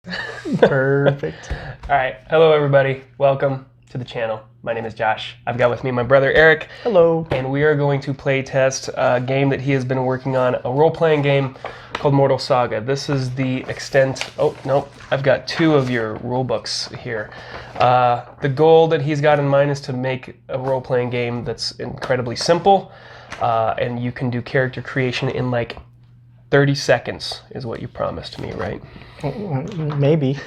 Perfect. All right. Hello, everybody. Welcome to the channel. My name is Josh. I've got with me my brother Eric. Hello. And we are going to play test a game that he has been working on, a role-playing game called Mortal Saga. This is the extent... Oh, no. I've got two of your rule books here. The goal that he's got in mind is to make a role-playing game that's incredibly simple, and you can do character creation in like 30 seconds is what you promised me, right? Maybe.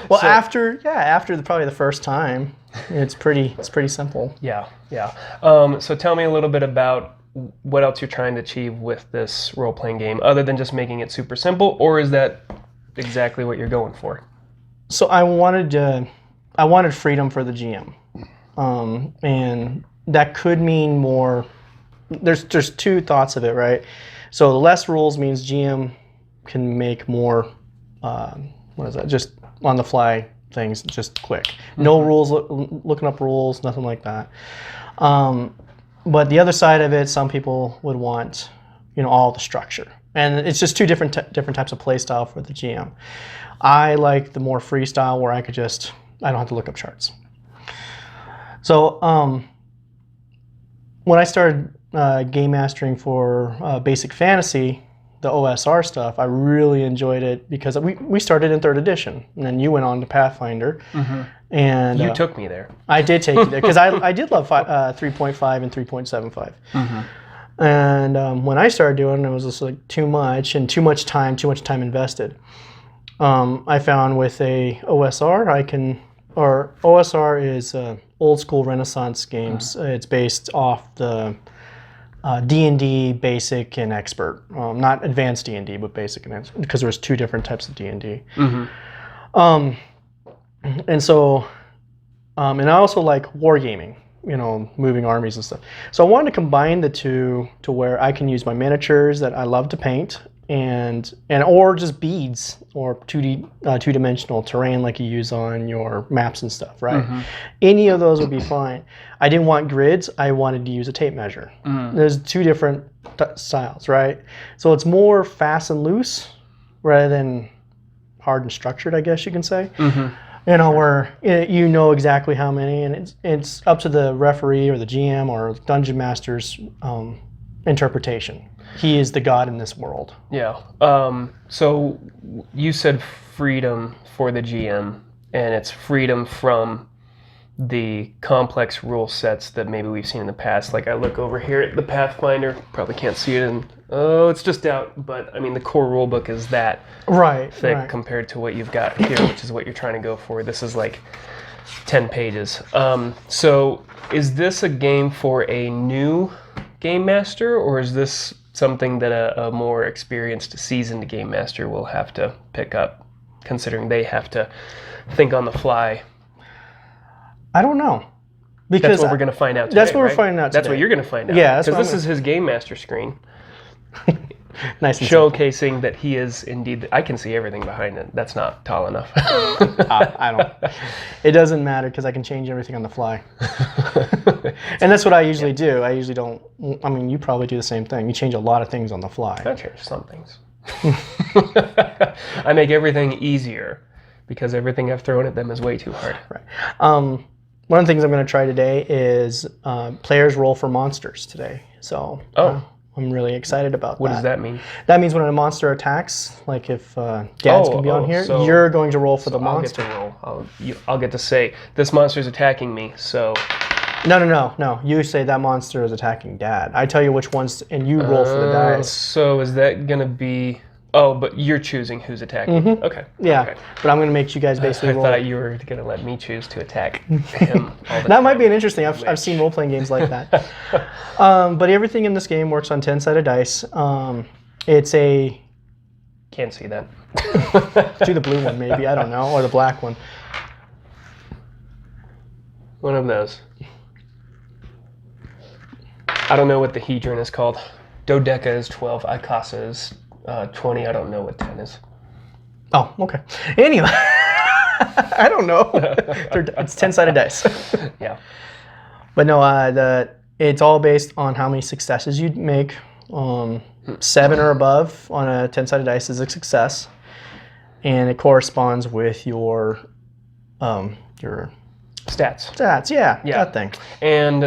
Well, after probably the first time, it's pretty simple. Yeah. So tell me a little bit about what else you're trying to achieve with this role-playing game, other than just making it super simple, or is that exactly what you're going for? So I wanted freedom for the GM, and that could mean more. There's two thoughts of it, right? So less rules means GM can make more, just on the fly things, just quick. No rules, looking up rules, nothing like that. But the other side of it, some people would want, all the structure. And it's just two different types of play style for the GM. I like the more freestyle where I don't have to look up charts. So when I started game mastering for Basic Fantasy, the OSR stuff, I really enjoyed it because we started in 3rd edition, and then you went on to Pathfinder. Mm-hmm. And you took me there. I did take you there because I did love 3.5 and 3.75. Mm-hmm. And when I started doing it, it was just like too much time invested. I found with a OSR, OSR is old school Renaissance games. Mm-hmm. It's based off the D&D, basic and expert. Not advanced D&D, but basic and expert, because there's two different types of D&D. Mm-hmm. And so, and I also like wargaming, moving armies and stuff. So I wanted to combine the two to where I can use my miniatures that I love to paint, and or just beads or two-dimensional terrain like you use on your maps and stuff, right? Mm-hmm. Any of those would be fine. I didn't want grids. I wanted to use a tape measure. Mm. There's two different styles, right? So it's more fast and loose rather than hard and structured, I guess you can say. Mm-hmm. Where exactly how many, and it's up to the referee or the GM or dungeon master's interpretation. He is the god in this world. Yeah. So you said freedom for the GM, and it's freedom from the complex rule sets that maybe we've seen in the past. Like I look over here at the Pathfinder, probably can't see it, it's just out. But I mean, the core rule book is that thick compared to what you've got here, which is what you're trying to go for. This is like 10 pages. So is this a game for a new game master, or is this something that a more experienced, seasoned game master will have to pick up, considering they have to think on the fly? I don't know. Because that's what we're going to find out today. That's what we're finding out today. That's what you're going to find out. Yeah, because this is his game master screen. Nice. Showcasing that he is indeed... I can see everything behind it. That's not tall enough. I don't... It doesn't matter because I can change everything on the fly. And that's what I usually do. I usually don't... I mean, you probably do the same thing. You change a lot of things on the fly. I change some things. I make everything easier because everything I've thrown at them is way too hard. Right. One of the things I'm going to try today is players roll for monsters today. So... I'm really excited about that. What does that mean? That means when a monster attacks, like if Dad's can be on here, so you're going to roll for the monster. I'll get to roll. I'll get to say, this monster's attacking me, so... No. You say that monster is attacking Dad. I tell you which ones, and you roll for the dice. So is that going to be... Oh, but you're choosing who's attacking. Mm-hmm. Okay. Yeah, okay. But I'm going to make you guys basically roll. I thought you were going to let me choose to attack him all the time. That might be an interesting... I've seen role-playing games like that. But everything in this game works on 10-sided dice. It's a... Can't see that. Do the blue one, maybe. I don't know. Or the black one. One of those. I don't know what the hedron is called. Dodeca is 12. Icasa is 20. I don't know what 10 is. Oh, okay. Anyway, I don't know. It's 10-sided dice. Yeah. But no, it's all based on how many successes you make. 7 or above on a 10-sided dice is a success. and it corresponds with your Stats. stats. Yeah, that thing. And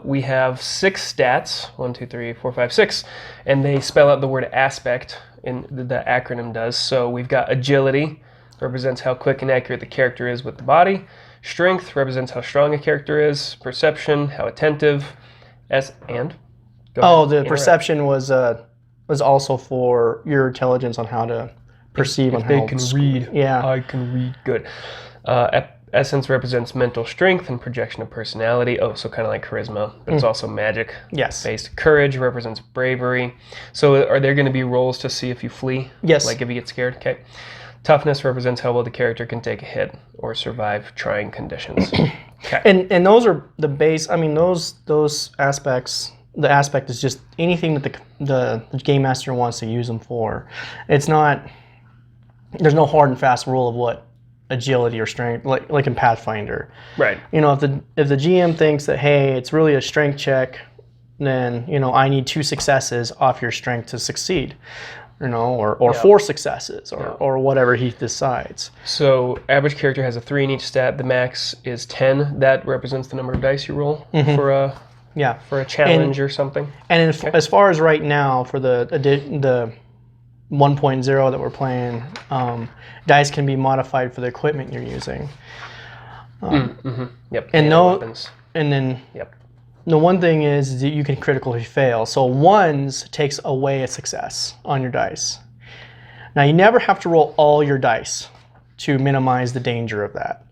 we have 6 stats. 1, 2, 3, 4, 5, 6. And they spell out the word aspect, in the acronym does. So we've got agility, represents how quick and accurate the character is with the body. Strength represents how strong a character is. Perception, how attentive. The perception was also for your intelligence on how to perceive if on they how can read. Yeah. I can read. Good. Essence represents mental strength and projection of personality. Oh, so kind of like charisma, but it's also magic. Yes. Based. Courage represents bravery. So are there going to be rolls to see if you flee? Yes. Like if you get scared? Okay. Toughness represents how well the character can take a hit or survive trying conditions. Okay. And those are the base. I mean, those aspects. The aspect is just anything that the game master wants to use them for. It's not. There's no hard and fast rule of what agility or strength, like in Pathfinder. Right. You know, if the GM thinks that, hey, it's really a strength check, then I need 2 successes off your strength to succeed. Or 4 successes, or whatever he decides. So average character has a 3 in each stat. The max is 10. That represents the number of dice you roll for a challenge or something. And as far as right now for the 1.0 that we're playing, dice can be modified for the equipment you're using. Yep. And weapons. And then Yep. the one thing is that you can critically fail. So 1s takes away a success on your dice. Now you never have to roll all your dice to minimize the danger of that,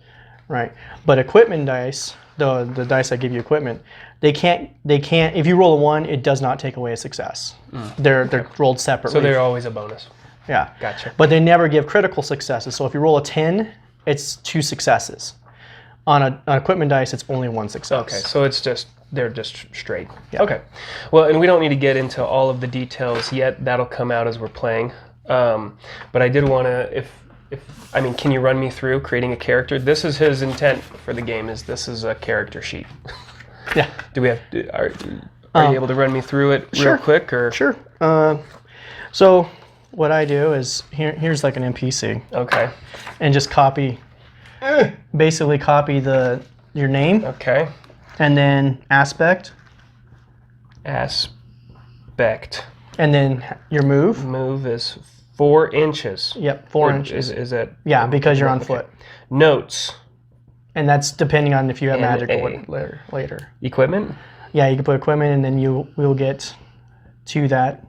right? But equipment dice, the dice that give you equipment, they can't. If you roll a 1, it does not take away a success. They're rolled separately. So they're always a bonus. Yeah. Gotcha. But they never give critical successes. So if you roll a 10, it's 2 successes. On an equipment dice, it's only 1 success. Okay, so they're just straight. Yeah. Okay. Well, and we don't need to get into all of the details yet. That'll come out as we're playing. But I did want to, can you run me through creating a character? This is his intent for the game. This is a character sheet. Yeah. Do we have? Are you able to run me through it real quick? Or Sure. So what I do is here's like an NPC. Okay. And just basically copy your name. Okay. And then aspect. Aspect. And then your move. Move is 4 inches. Yep, 4 inches. Is it? Yeah, because you're on foot. Notes. And that's depending on if you have magic or later. Equipment? Yeah, you can put equipment and then we'll get to that.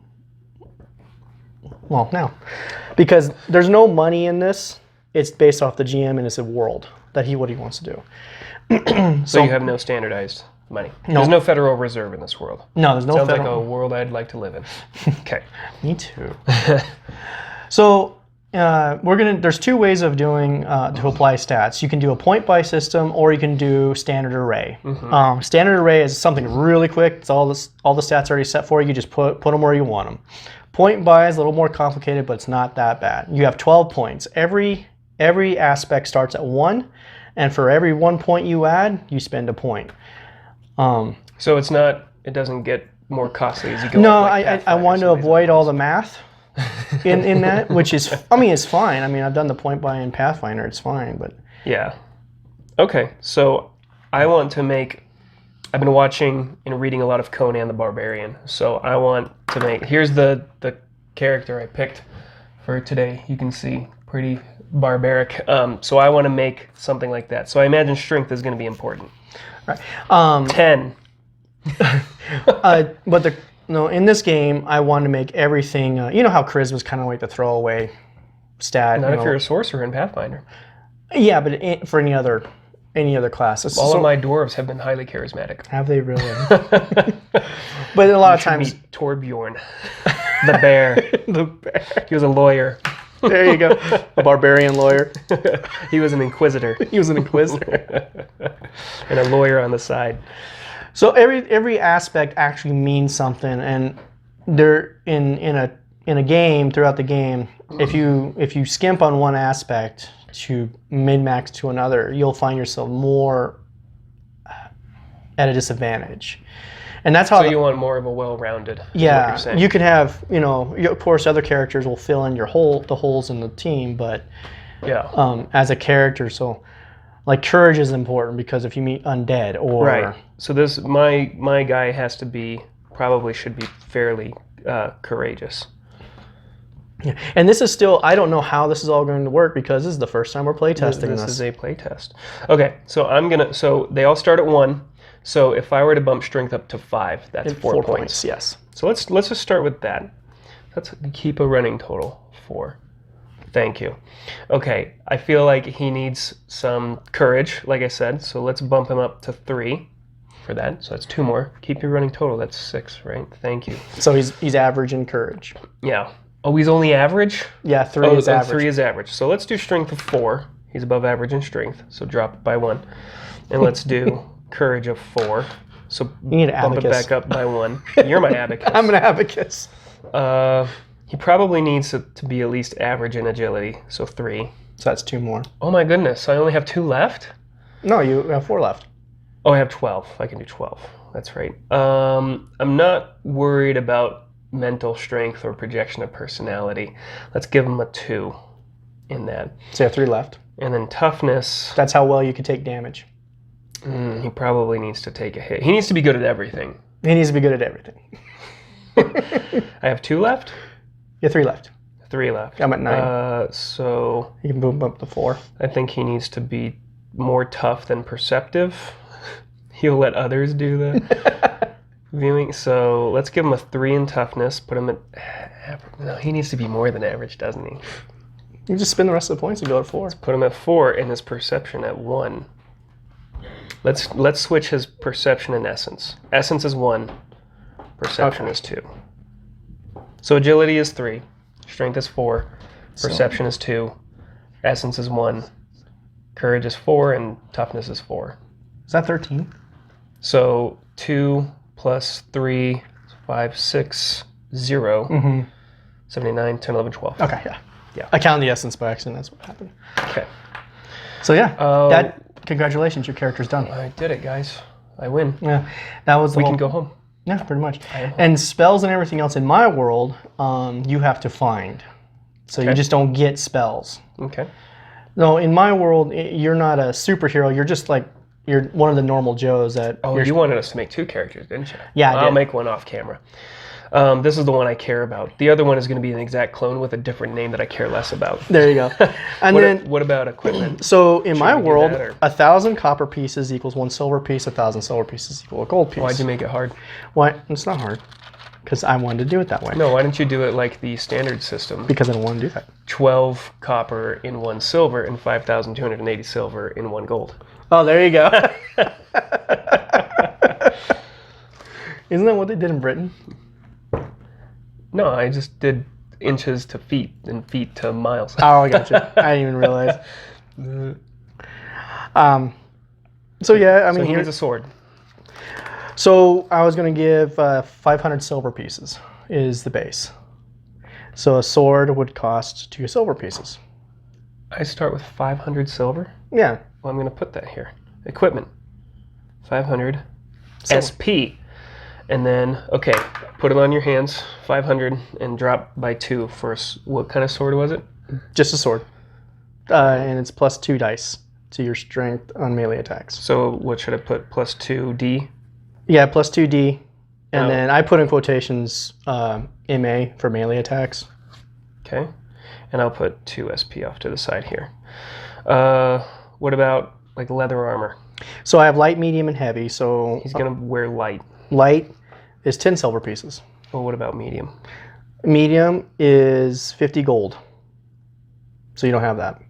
Well, now. Because there's no money in this. It's based off the GM and it's a world what he wants to do. So you have no standardized money. No. There's no Federal Reserve in this world. No, there's no Sounds federal. like a world I'd like to live in. Okay. Me too. So there's 2 ways of doing to apply stats. You can do a point buy system, or you can do standard array. Standard array is something really quick. It's all the stats already set for you. You just put them where you want them. Point buy is a little more complicated, but it's not that bad. You have 12 points. Every aspect starts at 1, and for every 1 point you add, you spend a point. So it doesn't get more costly as you go. No, I wanted to avoid all the math in that, which is, it's fine. I've done the point buy in Pathfinder, it's fine, but. Yeah. Okay, so I want to I've been watching and reading a lot of Conan the Barbarian, so I want to here's the character I picked for today. You can see, pretty barbaric. So I want to make something like that. So I imagine strength is going to be important. Right. 10. But in this game, I want to make everything. You know how charisma is kind of like the throwaway stat. Not if you're a sorcerer in Pathfinder. Yeah, but for any other class, all of my dwarves have been highly charismatic. Have they really? But a lot of times, meet Torbjorn, the bear. The bear. He was a lawyer. There you go, a barbarian lawyer. He was an inquisitor. He was an inquisitor, and a lawyer on the side. So every aspect actually means something, and they're in a game, throughout the game, if you skimp on one aspect to min-max to another, you'll find yourself more at a disadvantage. And that's how So you want more of a well-rounded. Is what yeah, you're saying. you could have, of course, other characters will fill in the holes in the team, but Yeah. as a character, so like courage is important because if you meet undead or Right. So this my guy should be fairly courageous. yeah. And this is still, I don't know how this is all going to work because this is the first time we're playtesting This this. is a play test. Okay, so they all start at 1. So if I were to bump strength up to 5, that's 4 points. Yes. So let's just start with that. Let's keep a running total 4. Thank you. Okay, I feel like he needs some courage, like I said. So let's bump him up to 3 for that. So that's 2 more. Keep your running total. That's 6, right? Thank you. So he's average in courage. Yeah. Oh, he's only average? Yeah, 3 is average. 3 is average. So let's do strength of 4. He's above average in strength, so drop it by 1. And let's do courage of 4. So You need an bump it abacus. back up by 1. You're my abacus. I'm an abacus. He probably needs to be at least average in agility, so 3. So that's 2 more. Oh my goodness, I only have 2 left? No, you have 4 left. Oh, I have 12. I can do 12. That's right. I'm not worried about mental strength or projection of personality. Let's give him a 2 in that. So you have 3 left. And then toughness, That's how well you can take damage. he probably needs to take a hit. He needs to be good at everything. He needs to be good at everything. I have 2 left? You have 3 left. 3 left. I'm at 9. So You can move up to 4. I think he needs to be more tough than perceptive. He'll let others do the viewing. So let's give him a 3 in toughness. Put him at... No, he needs to be more than average, doesn't he? You just spend the rest of the points and go to 4. Put him at 4 and his perception at 1. Let's switch his perception and essence. Essence is 1. Perception Okay. is 2. So agility is 3. Strength is 4. Perception is 2. Essence is 1. Courage is 4 and toughness is 4. Is that 13? So 2 plus 3, 5, 6, 0, Mm-hmm. 79, 10, 11, 12. Okay, yeah. Yeah. I counted the essence by accident. That's what happened. Okay. So yeah, Oh. congratulations, your character's done. I did it, guys. I win. Yeah, that was the We whole, can go home. Yeah, pretty much. I am home. And spells and everything else in my world, you have to find. So you Okay. just don't get spells. Okay. No, in my world, you're not a superhero. You're just like you're one of the normal Joes that. Oh, you wanted us to make 2 characters, didn't you? Yeah, I I'll did. make one off camera. This is the one I care about. The other one is going to be an exact clone with a different name that I care less about. There you go. And then, What about equipment? so in my we do world, that, or- 1,000 copper pieces equals 1 silver piece. 1,000 silver pieces equal a gold piece. Why'd you make it hard? Why? It's not hard. Because I wanted to do it that way. No, why didn't you do it like the standard system? Because I don't want to do that. 12 copper in 1 silver and 5,280 silver in 1 gold. Oh, there you go. Isn't that what they did in Britain? No, I just did inches to feet and feet to miles. Oh, I got you. I didn't even realize. So yeah, I mean, So he here, needs a sword. so I was going to give 500 silver pieces is the base. So a sword would cost 2 silver pieces. I start with 500 silver. Yeah. Well, I'm going to put that here. Equipment. 500 Silver. SP. And then, okay, put it on your hands. 500 and drop by 2 for what kind of sword was it? Just a sword. And it's plus 2 dice to your strength on melee attacks. So what should I put? Plus 2D? Yeah, plus 2d. And Oh. then I put in quotations MA for melee attacks. Okay. And I'll put 2 SP off to the side here. What about like leather armor? So I have light, medium, and heavy. So He's going to wear light. light is 10 silver pieces. Well, what about medium? Medium is 50 gold. So you don't have that.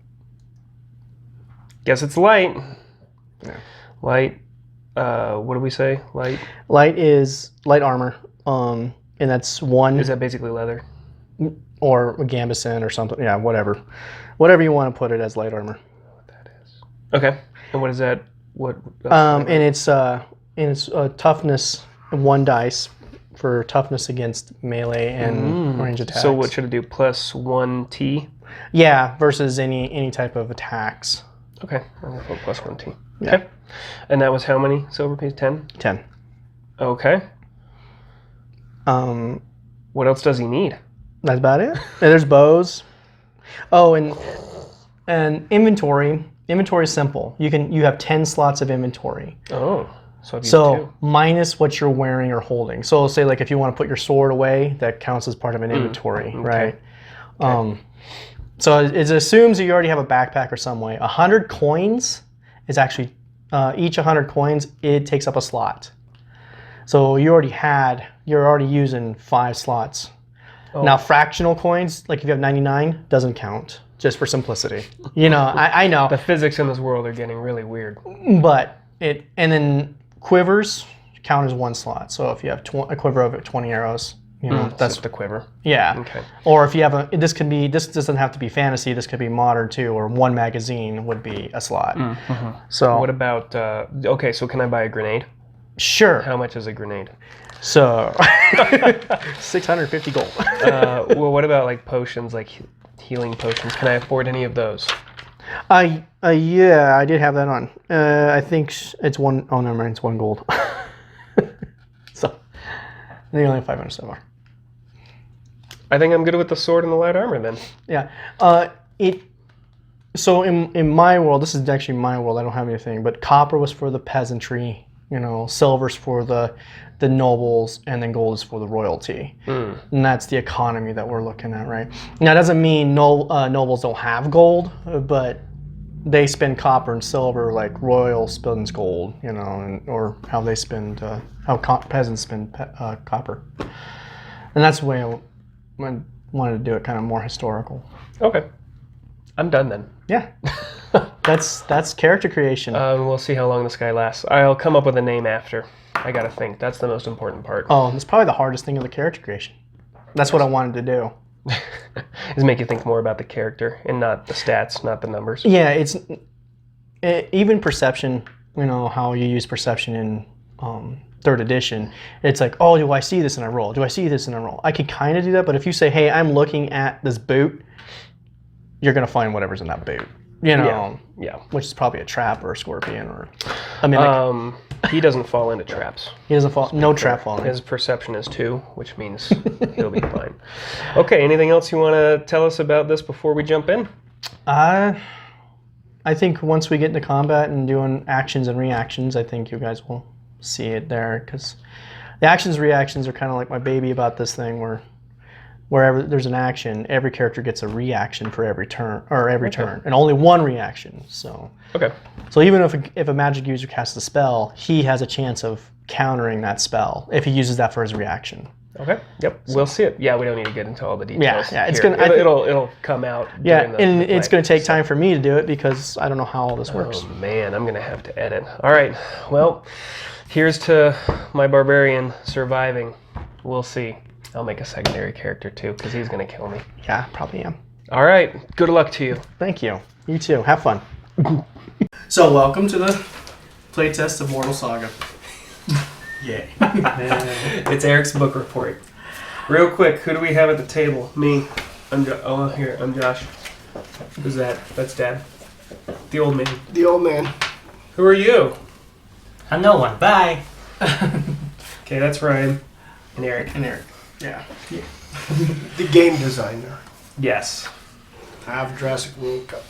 Guess it's light. Yeah. Light. What do we say? Light. Light is light armor. And that's 1 Is that basically leather? or a gambeson or something. Yeah, whatever. Whatever you want to put it as light armor. Okay. And what is that? What? And it's toughness 1 dice for toughness against melee and range attacks. So what should I do? Plus 1T? Yeah, versus any type of attacks. Okay. I'm going to put plus 1T. Yeah. Okay. And that was how many silver pieces? 10? 10. Okay. What else does he need? That's about it. And there's bows. Oh, and inventory. Inventory is simple. You have 10 slots of inventory. Oh, so I've used So two. minus what you're wearing or holding. So say like if you want to put your sword away, that counts as part of an inventory, right? So it assumes you already have a backpack or some way. 100 coins is actually each 100 coins. It takes up a slot. So you're already using 5 slots. Oh. Now fractional coins, like if you have 99, doesn't count. Just for simplicity, you know. I know. The physics in this world are getting really weird. But and then quivers count as 1 slot. So if you have a quiver of 20 arrows, you know, That's just a quiver. yeah. Okay. Or if you have this doesn't have to be fantasy. This could be modern too, or 1 magazine would be a slot. So What about, okay, so can I buy a grenade? sure. How much is a grenade? So 650 gold. Well, what about like potions, like healing potions? Can I afford any of those? Yeah, I did have that on. I think it's 1. Oh, never mind. It's 1 gold. So they only have 500 so far. I think I'm good with the sword and the light armor then. Yeah. So in my world, this is actually my world. I don't have anything, but copper was for the peasantry. You know, silver's for the nobles, and then gold is for the royalty. And that's the economy that we're looking at, right? Now, it doesn't mean nobles don't have gold, but they spend copper and silver like royal spends gold, you know, or how they spend, peasants spend copper. And that's the way I wanted to do it, kind of more historical. Okay. I'm done then. Yeah. That's character creation. We'll see how long this guy lasts. I'll come up with a name after. I gotta think. That's the most important part. Oh, that's probably the hardest thing of the character creation. That's what I wanted to do. Is make you think more about the character and not the stats, not the numbers. Yeah, even perception. You know how you use perception in 3rd edition. It's like, oh, do I see this in a roll? Do I see this in a roll? I could kind of do that, but if you say, hey, I'm looking at this boot, you're gonna find whatever's in that boot. You know, Yeah. which is probably a trap or a scorpion or a mimic. He doesn't fall into traps. He doesn't fall. No trap falling. His perception is 2, which means he'll be fine. Okay, anything else you want to tell us about this before we jump in? I think once we get into combat and doing actions and reactions, I think you guys will see it there, because the actions reactions are kind of like my baby about this thing, where wherever there's an action, every character gets a reaction for every turn, turn, and only 1 reaction. So even if a magic user casts a spell, he has a chance of countering that spell if he uses that for his reaction. Okay. Yep. So, we'll see it. Yeah, we don't need to get into all the details. Yeah. It's here. gonna. It'll come out. Yeah, during and it's gonna take time for me to do it because I don't know how all this works. Oh man, I'm gonna have to edit. All right. Well, here's to my barbarian surviving. We'll see. I'll make a secondary character too, because he's gonna kill me. Yeah, probably am. All right. Good luck to you. Thank you. You too. Have fun. So welcome to the playtest of Mortal Saga. Yeah. It's Eric's book report. Real quick, who do we have at the table? Me. I'm Josh. Who's that? That's Dad. The old man. The old man. Who are you? I'm no one. Bye. Okay, that's Ryan. And Eric. Yeah. The game designer. Yes. I have Jurassic World Cup.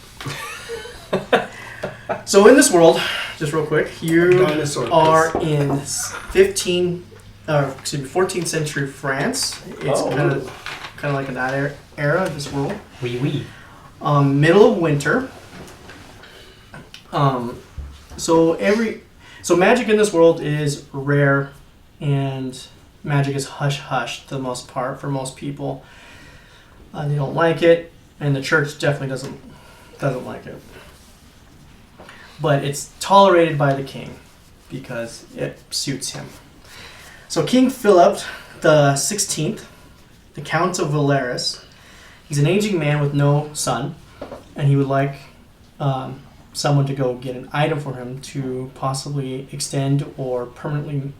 So in this world, just real quick, you Dinosaur are in 14th century France. It's kind of like in that era of this world. Oui. Middle of winter. So magic in this world is rare, and magic is hush to the most part for most people. They don't like it, and the church definitely doesn't like it. But it's tolerated by the king because it suits him. So King Philip the 16th, the Count of Valeris, he's an aging man with no son, and he would like someone to go get an item for him to possibly extend or permanently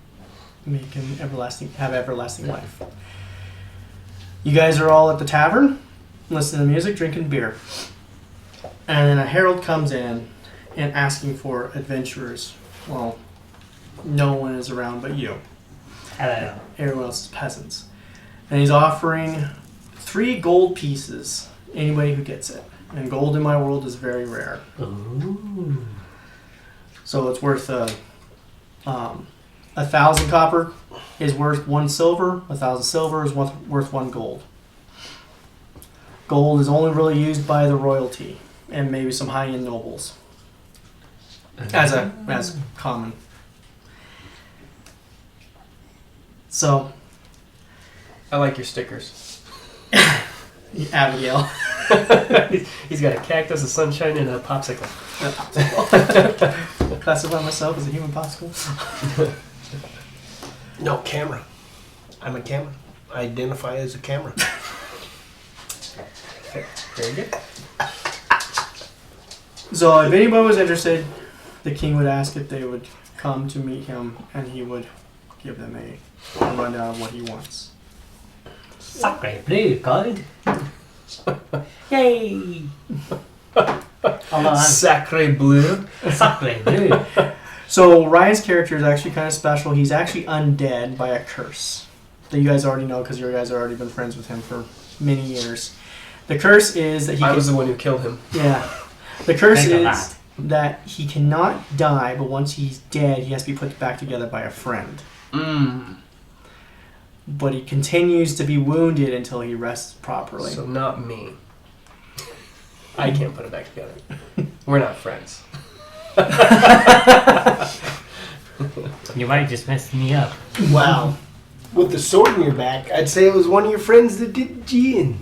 make him have everlasting life. You guys are all at the tavern, listening to music, drinking beer. And then a herald comes in and asking for adventurers. Well, no one is around but you. Hello. Everyone else is peasants. And he's offering 3 gold pieces. Anybody who gets it. And gold in my world is very rare. Ooh. So it's worth 1,000 copper is worth 1 silver. 1,000 silver is worth 1 gold. Gold is only really used by the royalty and maybe some high-end nobles as common. So, I like your stickers. Abigail. He's got a cactus, a sunshine, and a popsicle. Classify myself as a human popsicle. No, camera. I'm a camera. I identify as a camera. Very good. So if anybody was interested, the king would ask if they would come to meet him, and he would give them a rundown of what he wants. Sacre bleu, God. Yay! Although Sacre bleu. Sacre bleu. So Ryan's character is actually kind of special. He's actually undead by a curse that you guys already know because you guys have already been friends with him for many years. The curse is that I was the one who killed him. Yeah. The curse Think of is that he cannot die, but once he's dead, he has to be put back together by a friend. But he continues to be wounded until he rests properly. So not me. I can't put it back together. We're not friends. You might have just messed me up. Wow. With the sword in your back, I'd say it was one of your friends that did gin.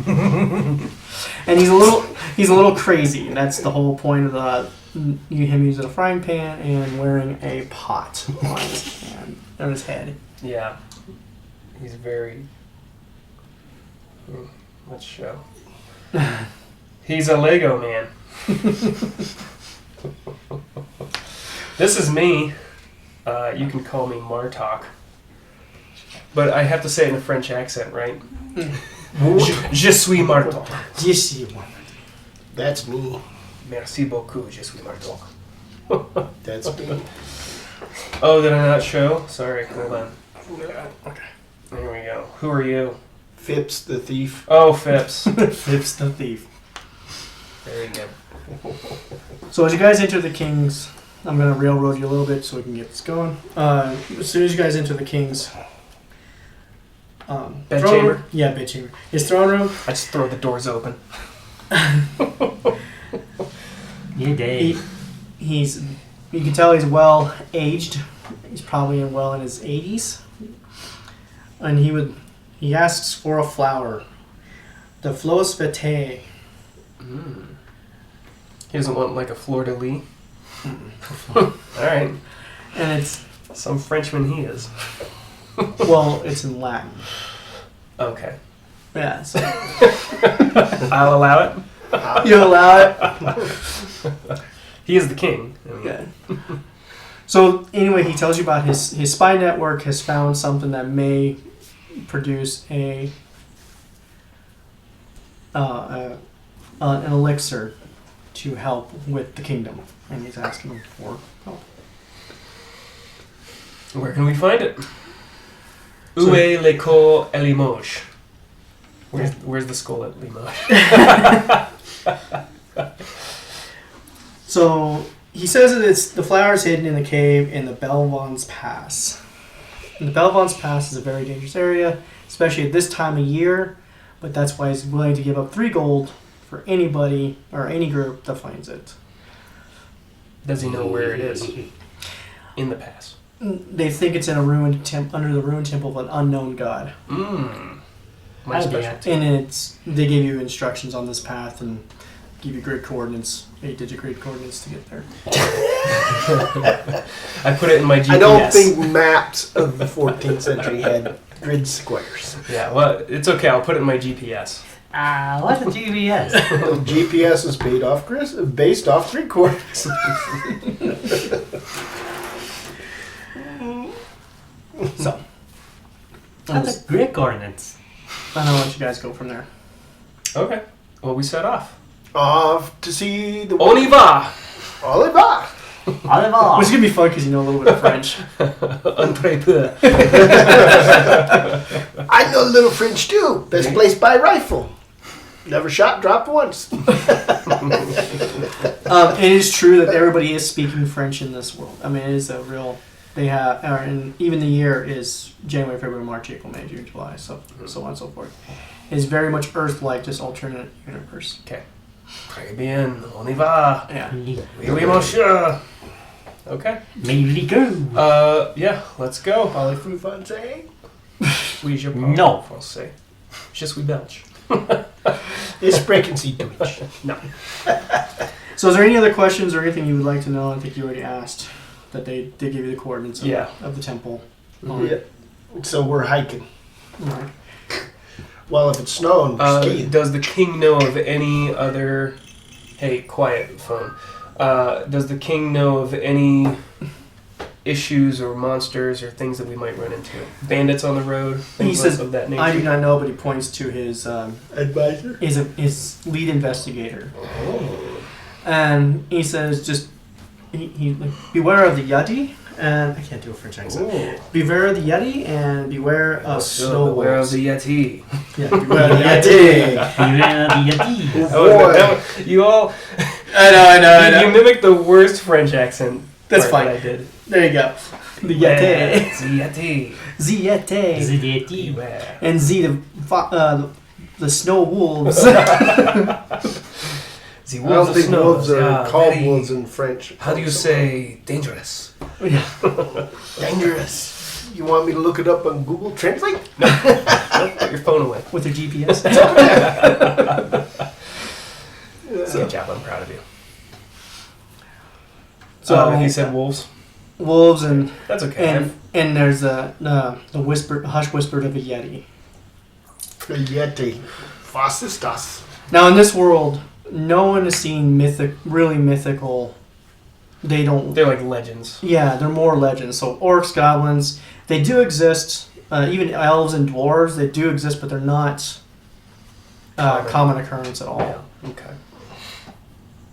And he's a little crazy. And that's the whole point of him using a frying pan and wearing a pot on his head. Yeah. He's very... Let's show. He's a Lego man. This is me. You can call me Martok. But I have to say it in a French accent, right? Je suis Martok. That's me. Merci beaucoup, je suis Martok. That's me. Oh, did I not show? Sorry, hold on. Okay. There we go. Who are you? Phipps the thief. Oh, Phipps. Phipps the thief. Very good. So as you guys enter the king's, I'm going to railroad you a little bit so we can get this going. As soon as you guys enter the king's Bedchamber? room, yeah, bedchamber. His throne room. I just throw the doors open. You did. You can tell he's well aged. He's probably well in his 80s. And he asks for a flower. The Flos Vitae. He doesn't want like a fleur-de-lis. Alright. And it's, Some Frenchman he is. well, it's in Latin. Okay. Yeah, so I'll allow it. you allow it. He is the king. Okay. So anyway, he tells you about his spy network has found something that may produce an elixir to help with the kingdom, and he's asking him for help. Where can we find it? Où est l'école à Limoges? Where's the skull at Limoges? So he says that it's the flowers hidden in the cave in the Belvons Pass. And the Belvons Pass is a very dangerous area, especially at this time of year. But that's why he's willing to give up 3 gold for anybody or any group that finds it. Does he know where it is? In the pass. They think it's in a ruined under the ruined temple of an unknown god. My Oh, specialty. And they give you instructions on this path and give you grid coordinates, 8-digit grid coordinates to get there. I put it in my GPS. I don't think maps of the 14th century had grid squares. Yeah, well, it's okay. I'll put it in my GPS. What's a GPS? GPS is based off grid coordinates. So, That's a great coordinates. I don't know what you guys go from there. Okay. Well, we set off. Off to see the On y va! Oliver. Au revoir. Which is gonna be fun because you know a little bit of French. Un très peu. I know a little French too. Best place by rifle. Never shot, dropped once. It is true that everybody is speaking French in this world. I mean, it is a real. They have, and even the year is January, February, March, April, May, June, July, so on and so forth. It's very much Earth-like, just alternate universe. Okay. Très bien. On y va. Yeah. Oui, monsieur. Okay. Mais we go. Yeah, let's go. Parlez-vous français? Oui, je parle No. français. Je suis belge. Ich sprechen Sie Deutsch. No. So, is there any other questions or anything you would like to know? I think you already asked that they give you the coordinates of, Yeah. of the temple. Yeah. So we're hiking. Right. Well, if it's snowing, we're skiing. Does the king know of any other... Hey, quiet phone. Does the king know of any issues or monsters or things that we might run into? Bandits on the road? He Things says, of that nature? I do not know, but he points to his Advisor? his lead investigator. Oh. And he says, just, he like, beware of the Yeti, and I can't do a French accent. Ooh. Beware of the Yeti, and beware of snow Beware of wolves. the Yeti. Yeah, beware of the Yeti. Beware the Yeti. You all... I know. You mimicked the worst French accent. That's part fine. that I did. There you go. The Yeah, Yeti. the Yeti. The Yeti. The Yeti. Beware. And the snow wolves. The I wolves don't of think snow. wolves are Yeah, called very- wolves in French. How do you say dangerous? Dangerous. You want me to look it up on Google Translate? Put your phone away. With their GPS. Good job. I'm proud of you. So He said wolves. wolves and That's okay. and there's the hush whispered of a Yeti. The Yeti. Was ist das? Now in this world, no one has seen really mythical. They don't. They're like legends. Yeah, they're more legends. So orcs, goblins, they do exist. Even elves and dwarves, they do exist, but they're not common occurrence at all. Yeah. Okay.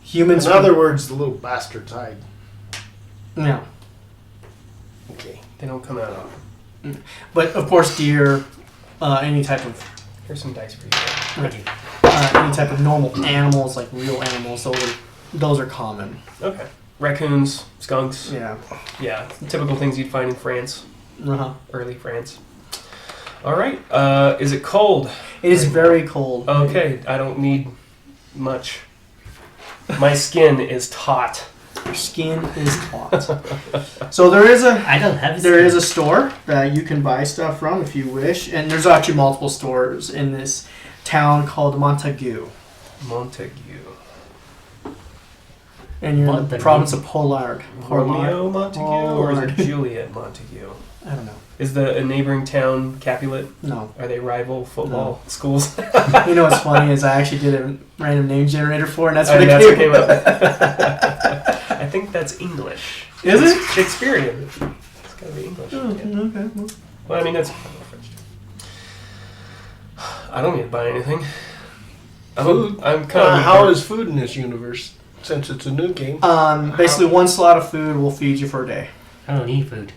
Humans. In other words, the little bastards hide. Yeah, Okay. They don't come out often. but of course, deer, any type of Here's some dice for you. any type of normal animals, like real animals, those are common. Okay. Raccoons, skunks. Yeah. Yeah. Typical things you'd find in France. Uh-huh. Early France. All right. Is it cold? It is very cold. Okay. I don't need much. My skin is taut. Your skin is hot. So there is a I don't have a store that you can buy stuff from if you wish, and there's actually multiple stores in this town called Montague, Montague. and you're in the Montague. province of Pollard. Romeo Montague or is it Pollard. Juliet Montague? I don't know. Is a neighboring town Capulet? No. Are they rival football schools? You know what's funny is I actually did a random name generator for, and that's what And it that's what came came up. up. I think that's English. Is it? Shakespearean. It's gotta be English. Oh, Yeah. okay. Well, Well, I mean, that's French too. I don't need to buy anything. Food? I'm kind of. How is food in this universe? Since it's a new game. basically, one slot of food will feed you for a day. I don't need food.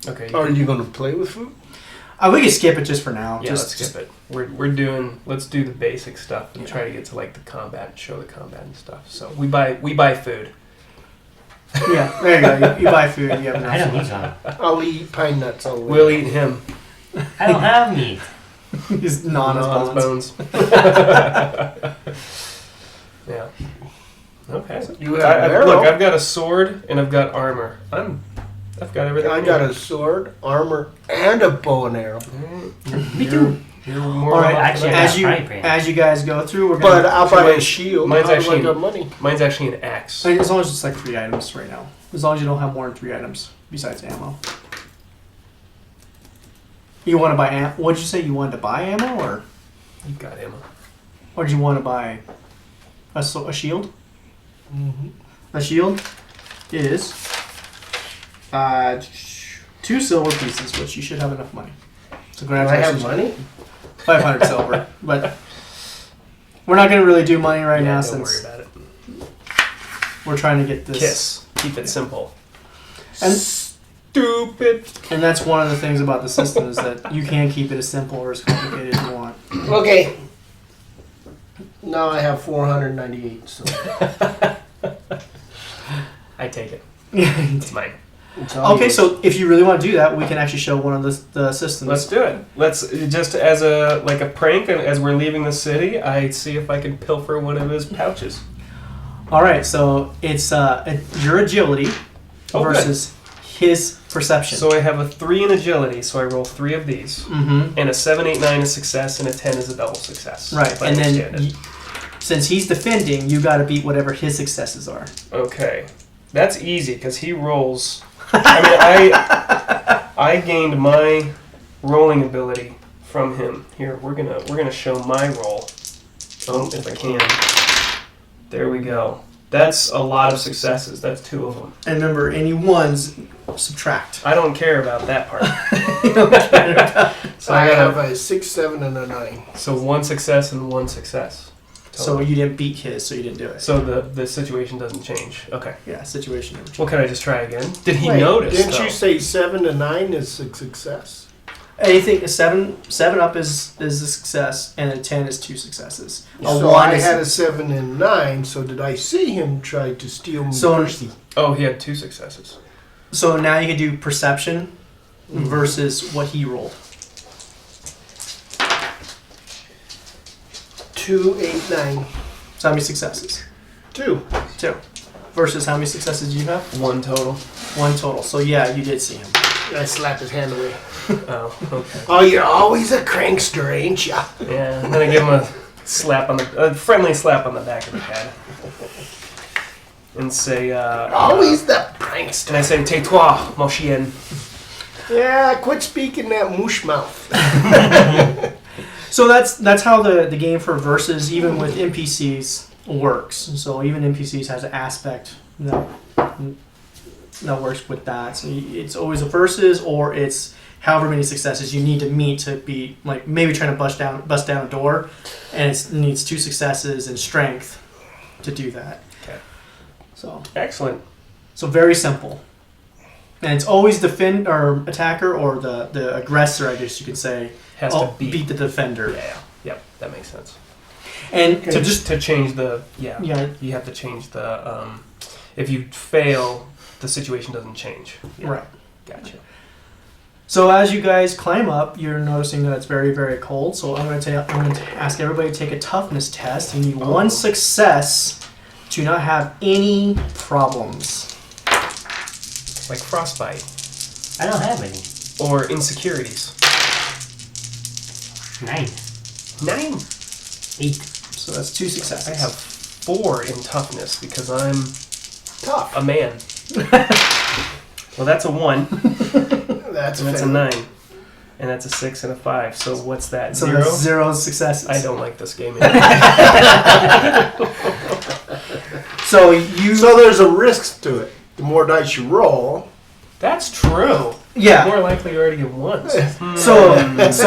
Okay. Are you going to play with food? We can skip it just for now. Yeah, let's skip it. Let's do the basic stuff and try to get to like the combat and show the combat and stuff. So we buy food. Yeah, there you go. You buy food. You have enough. I don't need stuff. some. I'll eat pine nuts all the way. We'll eat him. I don't have meat. He's gnawing his bones. Yeah. Okay. You have an arrow. Look, I've got a sword and I've got armor. I've got everything. I got a sword, armor, and a bow and arrow. Me too. You're more All right, than actually, welcome. as you frying pan. as you guys go through, we're But gonna. I'll buy a shield. Mine's How do I actually- got money. Mine's actually an axe. As long as it's like 3 items right now. As long as you don't have more than 3 items besides ammo. You want to buy ammo? What did you say? You wanted to buy ammo, or You got ammo. did you want to buy a shield? Mm-hmm. A shield is 2 silver pieces, which you should have enough money. So Do I have money? 500 silver, but we're not going to really do money right now Don't worry since about it. We're trying to get this. Kiss. Keep it simple. And, Stupid. and that's one of the things about the system is that you can keep it as simple or as complicated as you want. Okay. Now I have 498. So I take it. It's mine. it's all Okay, yours. so if you really want to do that, we can actually show one of the systems. Let's do it. Let's just as a prank, and as we're leaving the city, I see if I can pilfer one of his pouches. All right, so it's your agility Oh, good. versus his perception. So I have a 3 in agility, so I roll 3 of these, Mm-hmm. and a 7, 8, 9 is success, and a 10 is a double success. Right, if I and understand then it. since he's defending, you got to beat whatever his successes are. Okay, that's easy because he rolls. I gained my rolling ability from him. Here, we're gonna show my roll. If I can. There we go. That's a lot of successes. That's 2 of them. And remember, any ones subtract. I don't care about that part. So I I have got a 6, 7, and a 9. so 1 success and 1 success. So you didn't beat his, so you didn't do it. So the situation doesn't change. Okay. Yeah, situation never Well, can I just try again? Did he Wait, notice? Didn't though? you say 7 to 9 is a success? Anything seven up is a success, and a 10 is 2 successes. A So 1 I is had a 7 and 9. So did I see him try to steal me? So- Percy? Oh, he had 2 successes. so now you can do perception versus what he rolled. 2, 8, 9. So how many successes? 2. 2. Versus how many successes do you have? 1 total. 1 total. So yeah, you did see him. I slap his hand away. Oh, okay. Oh, you're always a prankster, ain't ya? Yeah, and then I give him a friendly slap on the back of the head, and say, Always the prankster. and I say, "Tais-toi, mon chien." Yeah, quit speaking that moosh mouth. So that's how the game for versus, even with NPCs, works. So even NPCs has an aspect that works with that. So it's always a versus, or it's however many successes you need to meet to be, like, maybe trying to bust down a door, and it needs 2 successes and strength to do that. Okay. So Excellent. very simple. And it's always defend or attacker, or the aggressor, I guess you could say, Has to beat. the defender. Yeah. Yep. That makes sense. And To change the yeah. you have to change the if you fail, the situation doesn't change. Yeah. Right. Gotcha. So as you guys climb up, you're noticing that it's very, very cold. So I'm going to ask everybody to take a toughness test. You need 1 success to not have any problems. Like frostbite I don't have any. or insecurities. 9. 9. 8. So that's 2 successes. I have 4 in toughness because I'm Tough. a man. Well, that's a 1. That's And that's a fair. 9. And that's a 6 and a 5. So what's that? So 0? that's 0 successes. I don't like this game anymore. So you. So there's a risk to it. The more dice you roll, That's true. Yeah. More likely you already get ones. So